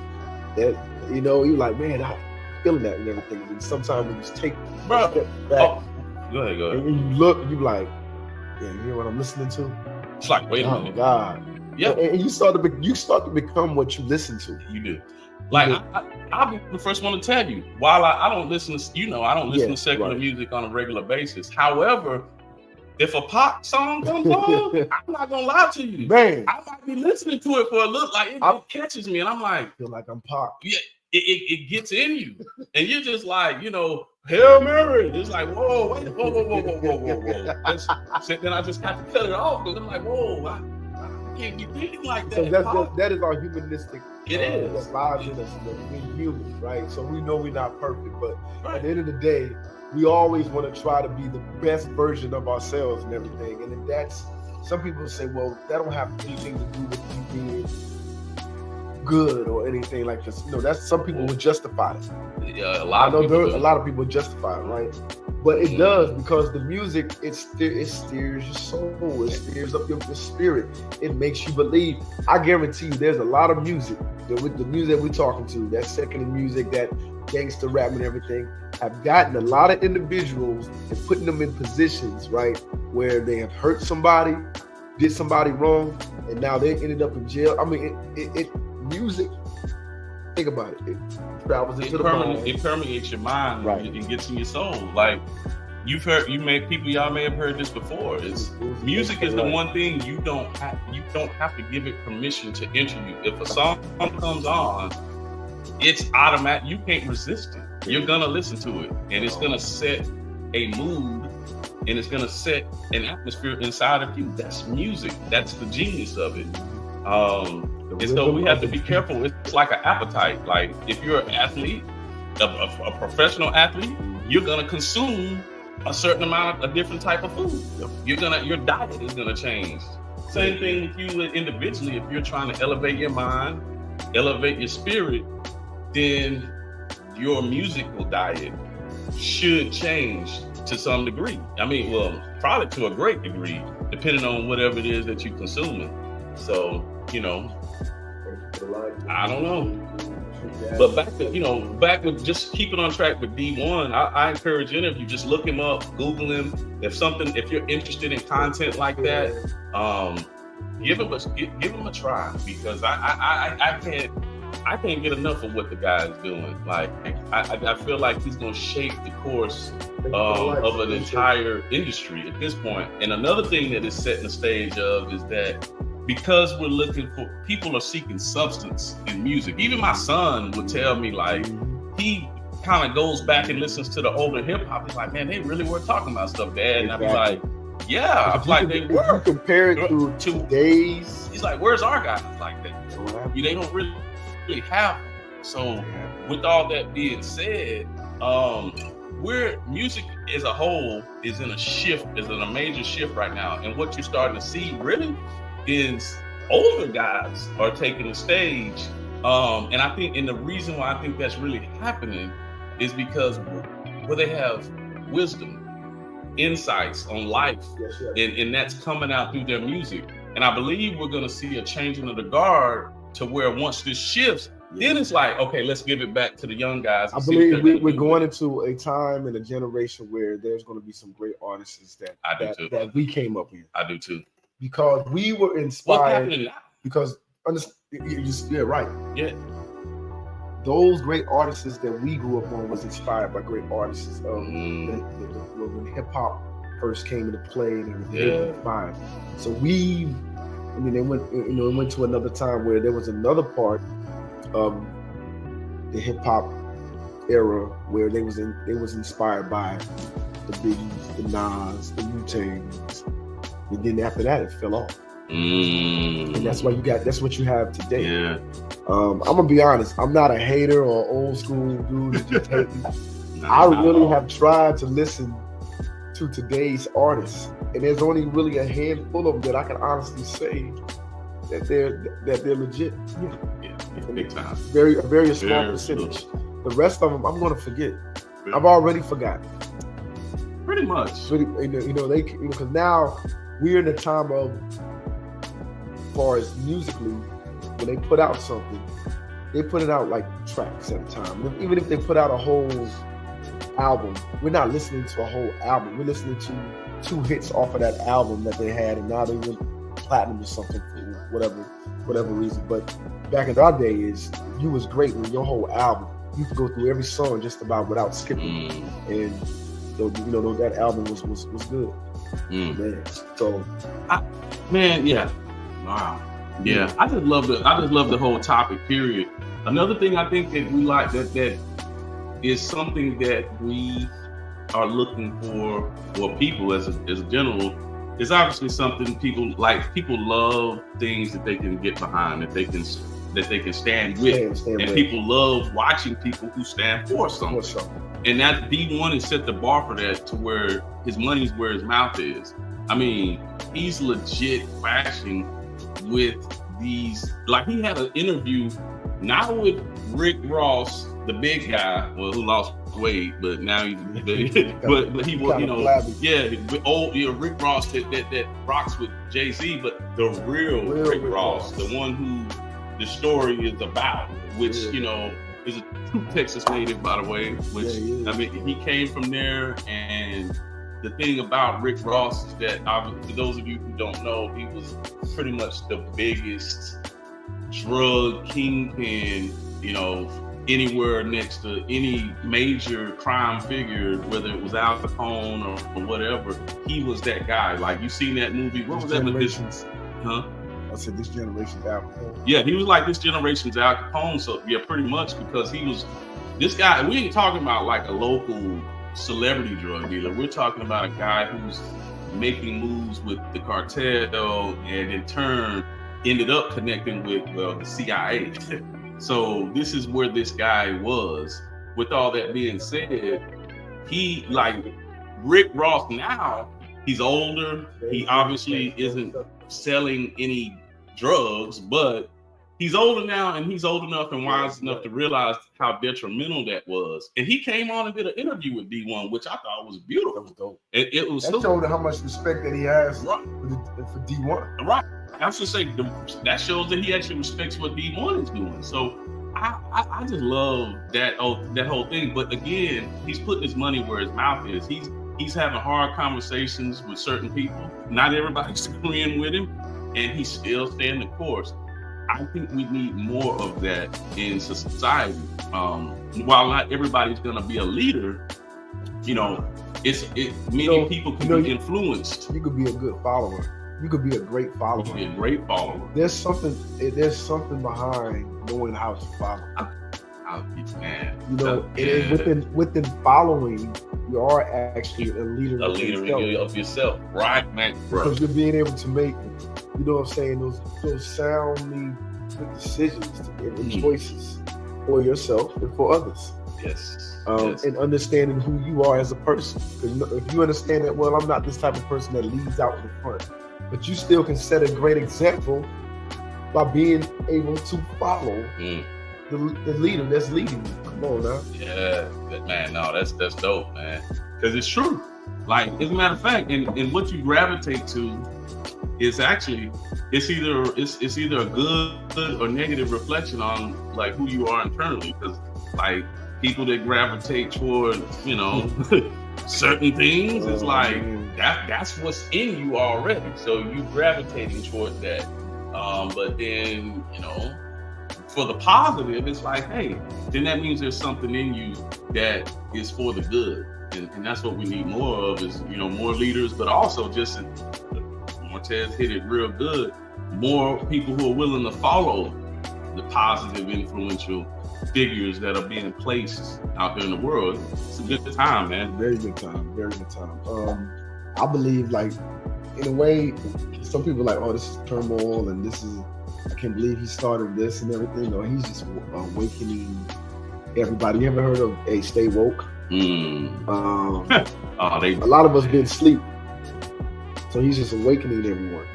that you're like, man, I'm feeling that and everything. And sometimes you just take a step back. Go ahead. And you look, and you like, yeah, you hear what I'm listening to? It's like, wait a minute. Oh God. Yeah. And you start to become what you listen to. You do. Like I'll be the first one to tell you. While I don't listen to, I don't listen to secular music on a regular basis. However, if a pop song comes on, I'm not gonna lie to you, man. I might be listening to it for a little, like it catches me, and I'm like, I feel like I'm pop. Yeah, it gets in you, and you're just like, Hail Mary. It's like, whoa. Then I just have to cut it off because I'm like, whoa, I can't be thinking like that. So that is our humanistic. It is. That lies in us, being human, right? So we know we're not perfect, but at the end of the day, we always want to try to be the best version of ourselves and everything. And then that's, some people say, well, that don't have anything to do with you being good or anything like this. That's, some people would justify it. Yeah, a lot of people justify it, right? But it does, because the music, it steers your soul, it steers up your spirit, it makes you believe. I guarantee you, there's a lot of music, with the music that we're talking to, that secular music, that gangster rap and everything, have gotten a lot of individuals and putting them in positions, right, where they have hurt somebody, did somebody wrong, and now they ended up in jail. I mean, music, think about it. It travels into the mind. It permeates your mind, right? It gets in your soul. Like, y'all may have heard this before. Music is the one thing you don't have to give it permission to enter you. If a song comes on, it's automatic. You can't resist it. You're gonna listen to it, and it's gonna set a mood, and it's gonna set an atmosphere inside of you. That's music. That's the genius of it. And so we have to be careful. It's like an appetite. Like if you're an athlete, a professional athlete, you're gonna consume a certain amount of a different type of food. Your diet is gonna change. Same thing with you individually. If you're trying to elevate your mind, elevate your spirit, then your musical diet should change to some degree. I mean, well, probably to a great degree, depending on whatever it is that you're consuming. So, I don't know. But back with just keeping on track with D1, I encourage any of you, just look him up, Google him. If you're interested in content like that, give him a try, because I can't get enough of what the guy is doing. Like I feel like he's gonna shape the course of an entire industry at this point. And another thing that is setting the stage of is that because we're looking for, people are seeking substance in music. Even my son would tell me, like, he kind of goes back and listens to the older hip hop. He's like, man, they really were talking about stuff, Dad. And I'd be like, yeah, like they were. Compare it to today's. He's like, where's our guys like that? They don't really have them. So with all that being said, music as a whole is in a major shift right now. And what you're starting to see really is older guys are taking the stage. And I think, and the reason why I think that's really happening is because they have wisdom, insights on life, and that's coming out through their music. And I believe we're going to see a changing of the guard to where once this shifts, then it's like, okay, let's give it back to the young guys. I believe we're going into a time and a generation where there's going to be some great artists that we came up with. I do too. Because we were inspired. What's happening now? Because right. Yeah. Those great artists that we grew up on was inspired by great artists. When hip hop first came into play and everything. So it went to another time where there was another part of the hip hop era where they was inspired by the Biggies, the Nas, the Wu-Tangs. And then after that, it fell off. And that's what you have today. Yeah. I'm gonna be honest. I'm not a hater or old school dude that just hate me. I really have tried to listen to today's artists, and there's only really a handful of them that I can honestly say that they're legit. Yeah, big time. A very small percentage. The rest of them, I'm gonna forget. I've already forgotten. Pretty much. Because now we're in a time of, as far as musically, when they put out something, they put it out like tracks at a time. Even if they put out a whole album, we're not listening to a whole album. We're listening to 2 hits off of that album that they had, and now they went platinum or something for whatever reason. But back in our days, you was great with your whole album. You could go through every song just about without skipping, and that album was good. Man. So, yeah. Wow. Yeah, I just love the whole topic. Period. Another thing I think that we like that is something that we are looking for people as a general, is obviously something people like. People love things that they can get behind, that they can stand with, and people love watching people who stand for something. And that D1 has set the bar for that, to where his money's where his mouth is. I mean, he's legit crashing with these. Like, he had an interview not with Rick Ross, the big guy, who lost weight, but now he's but he was, Rick Ross that rocks with Jay-Z, but the real Rick Ross, the one who the story is about, which is a true Texas native, by the way. Which I mean, he came from there, and the thing about Rick Ross is that, for those of you who don't know, he was pretty much the biggest drug kingpin, anywhere next to any major crime figure, whether it was Al Capone or whatever. He was that guy. Like, you seen that movie? What was that with this? Huh? I said this generation's Al Capone. Yeah, he was like this generation's Al Capone. So yeah, pretty much, because he was this guy. We ain't talking about like a local celebrity drug dealer. We're talking about a guy who's making moves with the cartel, and in turn ended up connecting with the CIA. So this is where this guy was. With all that being said, he, like Rick Ross now, he's older. He obviously isn't selling any drugs, but he's older now, and he's old enough and wise enough to realize how detrimental that was. And he came on and did an interview with D1, which I thought was beautiful. That was dope. It was That showed how much respect that he has right for D1. Right. I should say that shows that he actually respects what D1 is doing. So I just love that whole thing. But again, he's putting his money where his mouth is. He's having hard conversations with certain people. Not everybody's agreeing with him, and he's still staying the course. I think we need more of that in society. While not everybody's gonna be a leader, many people can be influenced. You could be a good follower. You could be a great follower. You could be a great follower. There's something behind knowing how to follow. Within following, you are actually a leader of yourself, right, man? Because you're being able to make, those soundly good decisions and choices for yourself and for others. Yes. And understanding who you are as a person. Because if you understand that, well, I'm not this type of person that leads out in the front, but you still can set a great example by being able to follow the leader that's leading you. Come on now. Yeah, man. No, that's dope, man. Because it's true. Like, as a matter of fact, and what you gravitate to is actually it's either a good or negative reflection on like who you are internally. Because like people that gravitate toward certain things, it's like that's what's in you already. So you gravitating towards that. But then for the positive, it's like, hey, then that means there's something in you that is for the good. And that's what we need more of is, more leaders, but also just, Martez hit it real good, more people who are willing to follow the positive, influential figures that are being placed out there in the world. It's a good time, man. Very good time. Very good time. I believe, like, in a way, some people are like, oh, this is turmoil and this is, I can't believe he started this and everything. No, he's just awakening everybody. You ever heard of Stay Woke? A lot of us been asleep, so he's just awakening everyone.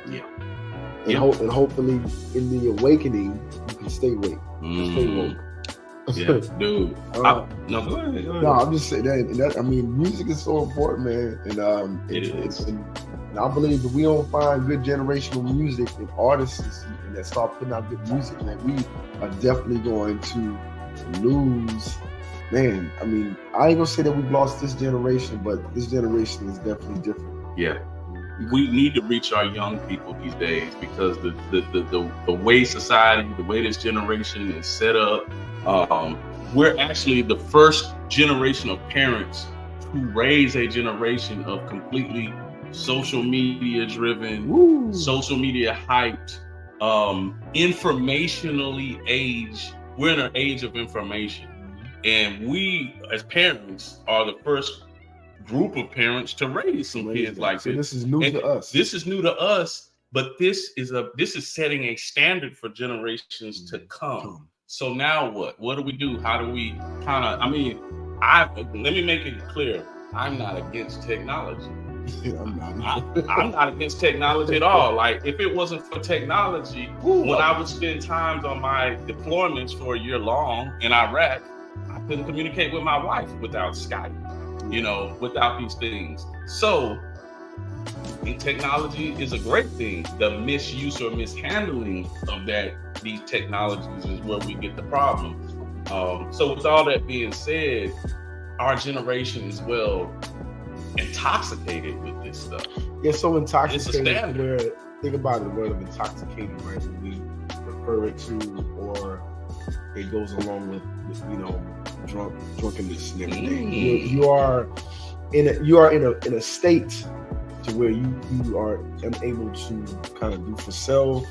And hopefully in the awakening you can stay awake. Stay woke. Yeah, dude. No, go ahead. No, I'm just saying that. I mean, music is so important, man, and it is. And I believe if we don't find good generational music and artists that start putting out good music, man, we are definitely going to lose. Man, I mean, I ain't gonna say that we've lost this generation, but this generation is definitely different. Yeah. We need to reach our young people these days because the way society, the way this generation is set up, we're actually the first generation of parents who raise a generation of completely social media driven, social media hyped, informationally aged. We're in an age of information. And we, as parents, are the first group of parents to raise some kids like this. This is new to us. This is new to us, but this is setting a standard for generations to come. So now what? What do we do? How do we let me make it clear. I'm not against technology. I'm not against technology at all. Like, if it wasn't for technology, when I would spend times on my deployments for a year long in Iraq, I couldn't communicate with my wife without Skype, without these things. So, I think technology is a great thing. The misuse or mishandling of these technologies is where we get the problem. So with all that being said, our generation is intoxicated with this stuff. Yeah, so intoxicated. It's a standard. Think about the word of intoxicating, right? When we refer it to or it goes along with drunkenness and everything. You are in a state to where you are unable to kind of do for self.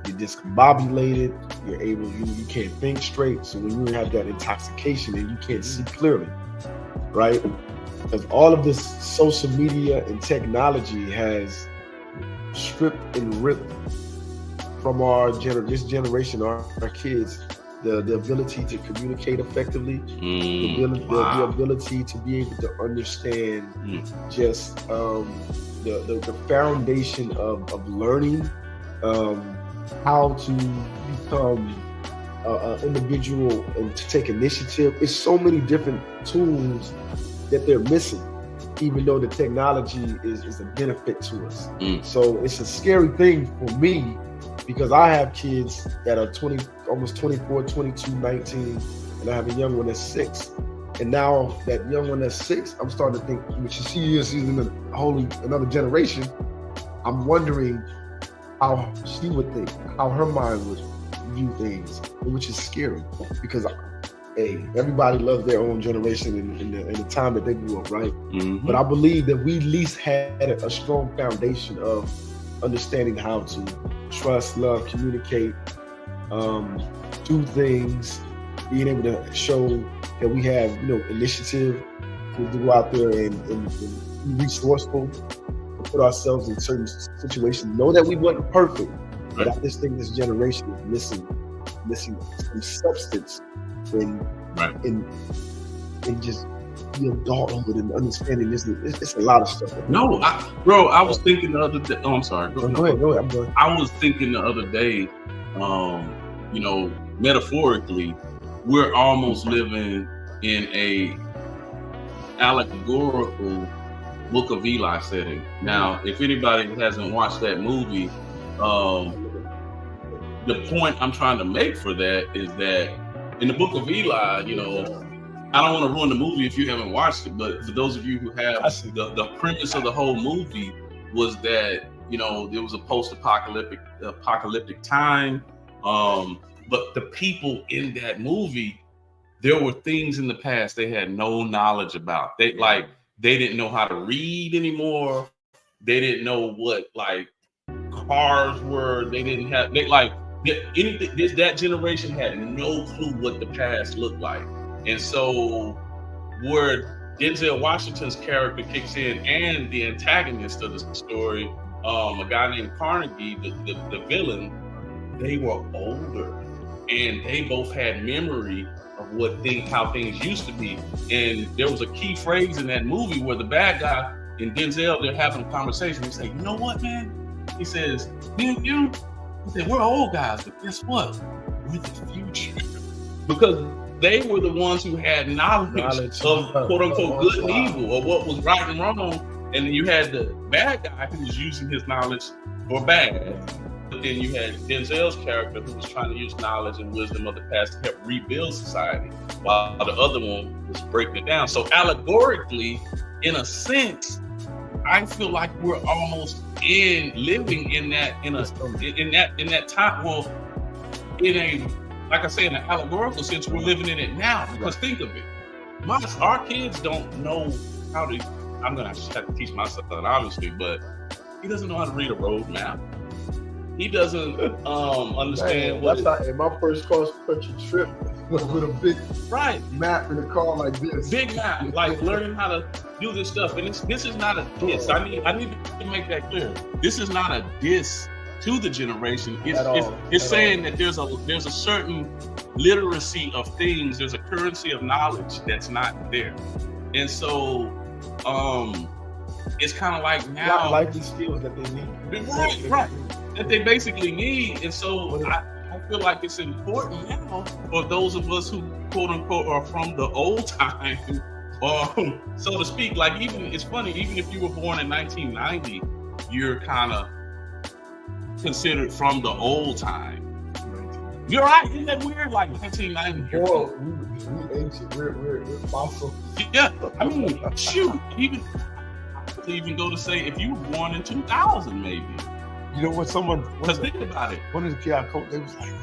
You're discombobulated. You can't think straight. So when you have that intoxication and you can't see clearly, right? Because all of this social media and technology has stripped and ripped from this generation, our kids, the ability to communicate effectively, the ability to be able to understand just the foundation of learning, how to become an individual and to take initiative. It's so many different tools that they're missing, even though the technology is a benefit to us. So it's a scary thing for me, because I have kids that are 20, almost 24, 22, 19, and I have a young one that's 6. And now that young one that's 6, I'm starting to think, which she's in a wholly another generation. I'm wondering how she would think, how her mind would view things, which is scary, because hey, everybody loves their own generation in the time that they grew up, right? But I believe that we at least had a strong foundation of understanding how to trust, love, communicate, do things, being able to show that we have, initiative to go out there and be resourceful, to put ourselves in certain situations. Know that we wasn't perfect, but I just think this generation is missing some substance in just the adulthood and understanding this. It's a lot of stuff. No, I was thinking the other day. Oh, I'm sorry. Go ahead. I'm going. I was thinking the other day, metaphorically, we're almost living in a allegorical Book of Eli setting. Now, if anybody hasn't watched that movie, the point I'm trying to make for that is that in the Book of Eli, I don't want to ruin the movie if you haven't watched it, but for those of you who have, the premise of the whole movie was that, there was a post-apocalyptic time, but the people in that movie, there were things in the past they had no knowledge about. They didn't know how to read anymore. They didn't know what cars were. They didn't have anything. That generation had no clue what the past looked like. And so where Denzel Washington's character kicks in, and the antagonist of the story, a guy named Carnegie, the villain, they were older, and they both had memory of how things used to be. And there was a key phrase in that movie where the bad guy and Denzel, they're having a conversation. He said, "You know what, man?" He says, "Me and you," he said, "we're old guys, but guess what? We're the future." Because they were the ones who had knowledge of quote unquote good and evil, or what was right and wrong. And then you had the bad guy who was using his knowledge for bad. But then you had Denzel's character who was trying to use knowledge and wisdom of the past to help rebuild society, while the other one was breaking it down. So allegorically, in a sense, I feel like we're almost living in that time. Well, like I say, in an allegorical sense, we're living in it now. Because think of it, our kids don't know how to. I'm gonna have to teach my son, obviously, but he doesn't know how to read a road map. He doesn't understand what. In my first cross-country trip with a big map in a car like this. Big map, learning how to do this stuff. And this is not a diss. I need to make that clear. This is not a diss to the generation. It's saying that there's a certain literacy of things. There's a currency of knowledge that's not there. And so it's kind of like now life skills that they need. Right. That they basically need. And so I feel like it's important now for those of us who quote unquote are from the old time, so to speak. Even it's funny, even if you were born in 1990, you're kind of considered from the old time. You're right, isn't that weird? 1990. We ancient, we're fossil. Yeah, I mean, shoot, I even go to say if you were born in 2000, maybe. You know what? Because think about it. One of the kids I coached, they was like,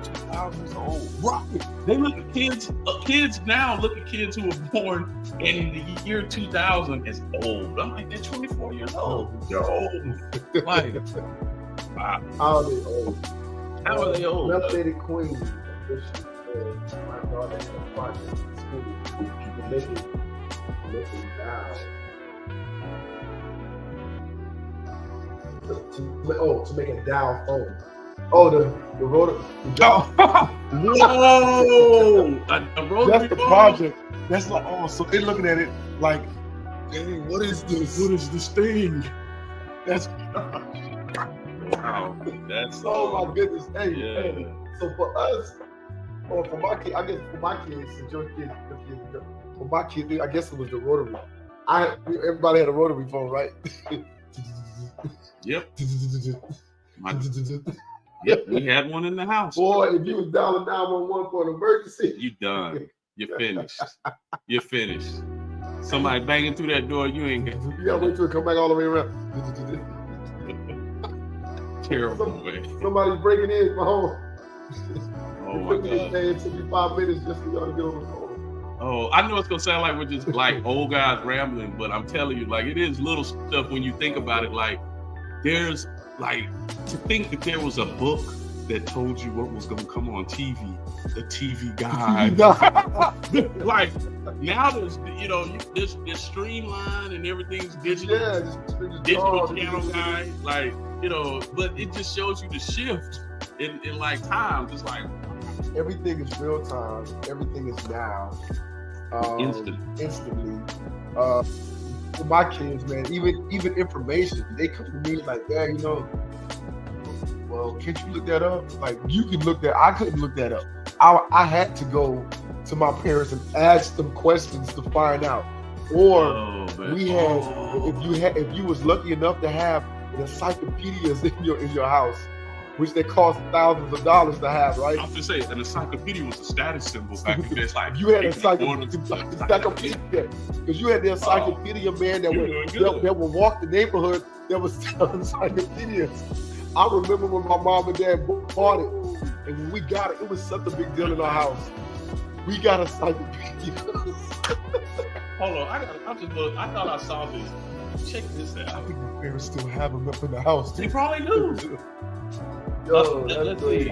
2000s old. Right. They look at kids now look at kids who were born in the year 2000 as old. I'm like, they're 24 years old. They're old. Like, wow. How are they old? How are they old? Melanated Queen. My daughter had a project in school to make it down. To make a down phone. Oh, the rotor. Whoa! A rotary That's the phone? project. That's like, oh, so they're looking at it like, hey, what is this? What is this thing? That's Wow. That's oh my goodness. Hey, yeah. hey. So for us, or for my kids, I guess for my kids, and your kids, for my kids, I guess it was the rotary. Everybody had a rotary phone, right? Yep. Yep, we had one in the house. Boy, if you was dialing 911 for an emergency, You done. You're finished. You're finished. Somebody banging through that door, you ain't you gotta wait till it come back all the way around. terrible way. Somebody's breaking in my home. Oh my God. It took me 5 minutes just for y'all to get on the phone. Oh, I know it's gonna sound like we're just like old guys rambling, but I'm telling you, like it is little stuff when you think about it. Like there's like to think that there was a book that told you what was gonna come on TV, the TV guide. Like now there's there's streamlined and everything's digital. Yeah, Digital channel guide, like but it just shows you the shift in like times. It's like everything is real time. Everything is now. Instantly. For my kids, man, even information, they come to me like, Dad, well, can't you look that up? Like you can look that. I couldn't look that up. I had to go to my parents and ask them questions to find out. Or if you was lucky enough to have the encyclopedias in your house, which they cost thousands of dollars to have, right? I have to say, an encyclopedia was a status symbol back in the day. It's like you had encyclopedia, because you had the encyclopedia man that would walk the neighborhood that was selling encyclopedias. I remember when my mom and dad bought it, and when we got it, it was such a big deal in our house. We got encyclopedias. Hold on, I thought I saw this. Check this out. I think my parents still have them up in the house. They probably do. Yo, let's see.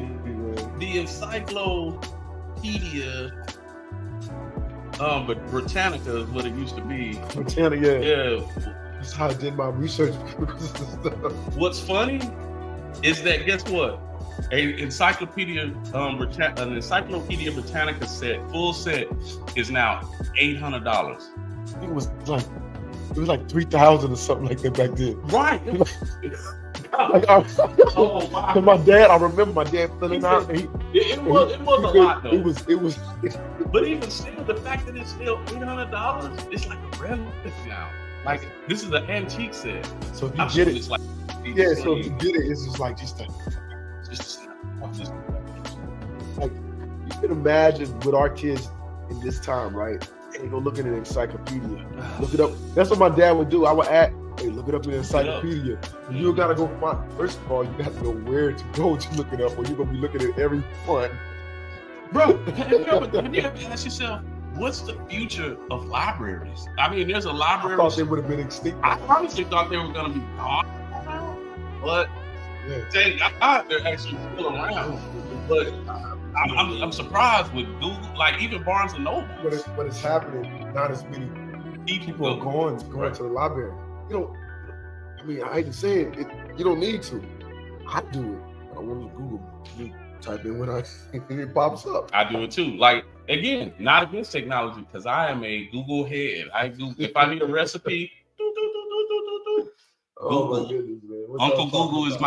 The encyclopedia, but Britannica is what it used to be. Britannica, yeah. That's how I did my research. What's funny is that guess what? An encyclopedia Britannica full set is now $800. It was like 3,000 or something like that back then. Right. Oh wow! My dad, I remember my dad filling out. It was a lot though. It was. But even still, the fact that it's still $800, it's like a relic now. Like this is an antique set. So if you get it, it's like so if you get it, it's just like like you can imagine with our kids in this time, right? They go look at an encyclopedia, look it up. That's what my dad would do. I would add, hey, look it up in the encyclopedia. You gotta go find. First of all, you got to know where to go to look it up, or you're gonna be looking at every one. Bro, have you ever asked yourself, what's the future of libraries? I mean, there's a library. I thought they would have been extinct. I honestly thought they were gonna be gone, but thank God they're actually still around. But I'm surprised with Google, like even Barnes and Noble. But it's happening. Not as many people are going to the library. I mean, I hate to say it, you don't need to. I do it. I want to Google. You type in when it pops up. I do it too. Like again, not against technology because I am a Google head. If I need a recipe, Oh my goodness, man! Uncle Google is a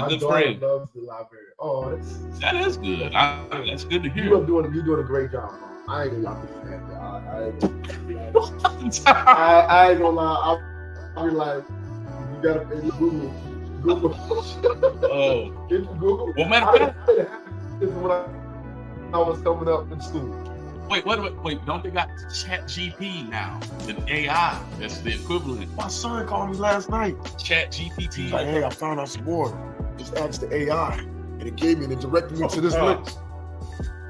good friend. Loves the library. Oh, that is good. That's good to hear. You're doing a great job, bro. I ain't gonna lie. I ain't gonna lie. I'll be like, you gotta pay Google. Oh. Get the Google. Well, matter of fact, this is when I was coming up in school. Wait, don't they got ChatGPT now? The AI, that's the equivalent. My son called me last night. ChatGPT. He's like, hey, I found out some more. Just ask the AI. And it gave me, and it directed me to this link.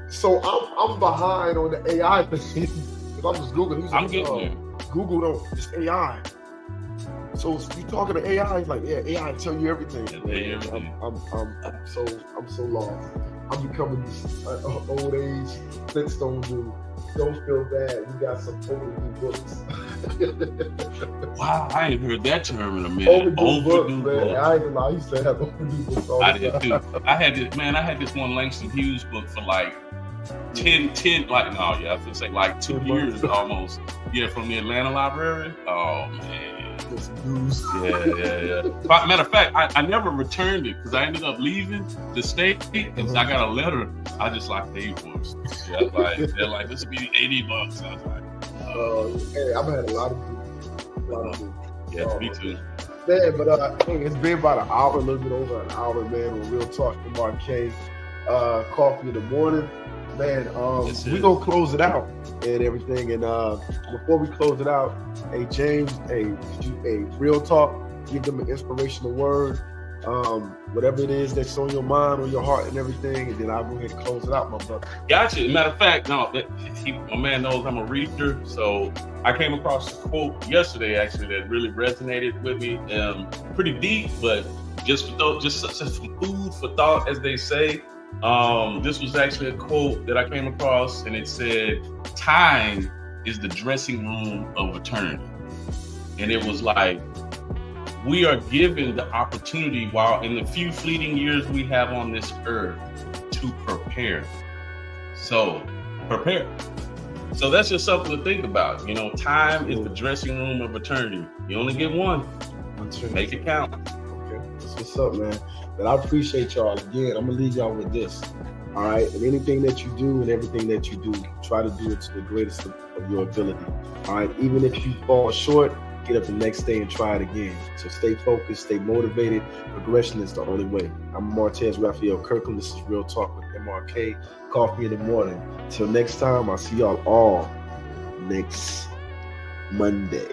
So I'm behind on the AI thing. If I'm just Googling, I'm getting there. Google don't, it's AI. So you talking to AI, he's like, yeah, AI tell you everything. Yeah, tell you everything. I'm so lost. I'm becoming this old age Flintstone dude. Don't feel bad. We got some overdue books. Wow, I ain't heard that term in a minute. Overdue books, man. I ain't gonna lie, I used to have overdue books all the time. I did too. I had this one Langston Hughes book for like 10, I would say like 2 years almost. Yeah, from the Atlanta Library. Oh man. Yeah. Matter of fact, I never returned it because I ended up leaving the state, and so I got a letter. I just like paid for it. Yeah, they're like, this would be $80. I was like, hey, I've had a lot of food. Yeah, me too. Man, but hey, it's been about an hour, a little bit over an hour, man, on Real Talk MRK Coffee in the Morning. Man, we gonna close it out and everything. And before we close it out, hey James, hey Real Talk, give them an inspirational word, whatever it is that's on your mind, on your heart, and everything. And then I'll go ahead and close it out, my brother. Gotcha. Matter of fact, no, my man knows I'm a reader, so I came across a quote yesterday actually that really resonated with me. Pretty deep, but just some food for thought, as they say. This was actually a quote that I came across, and it said, "Time is the dressing room of eternity." And it was like, we are given the opportunity while in the few fleeting years we have on this earth to prepare. So prepare. So that's just something to think about. You know, time is the dressing room of eternity. You only get one. Make it count. Okay, that's what's up, man. But I appreciate y'all. Again, I'm gonna leave y'all with this. All right, and anything that you do and everything that you do, try to do it to the greatest of your ability. All right, even if you fall short, get up the next day and try it again. So stay focused, stay motivated. Progression is the only way. I'm Martez Raphael Kirkland. This is Real Talk with MRK Coffee in the Morning. Till next time, I'll see y'all all next Monday.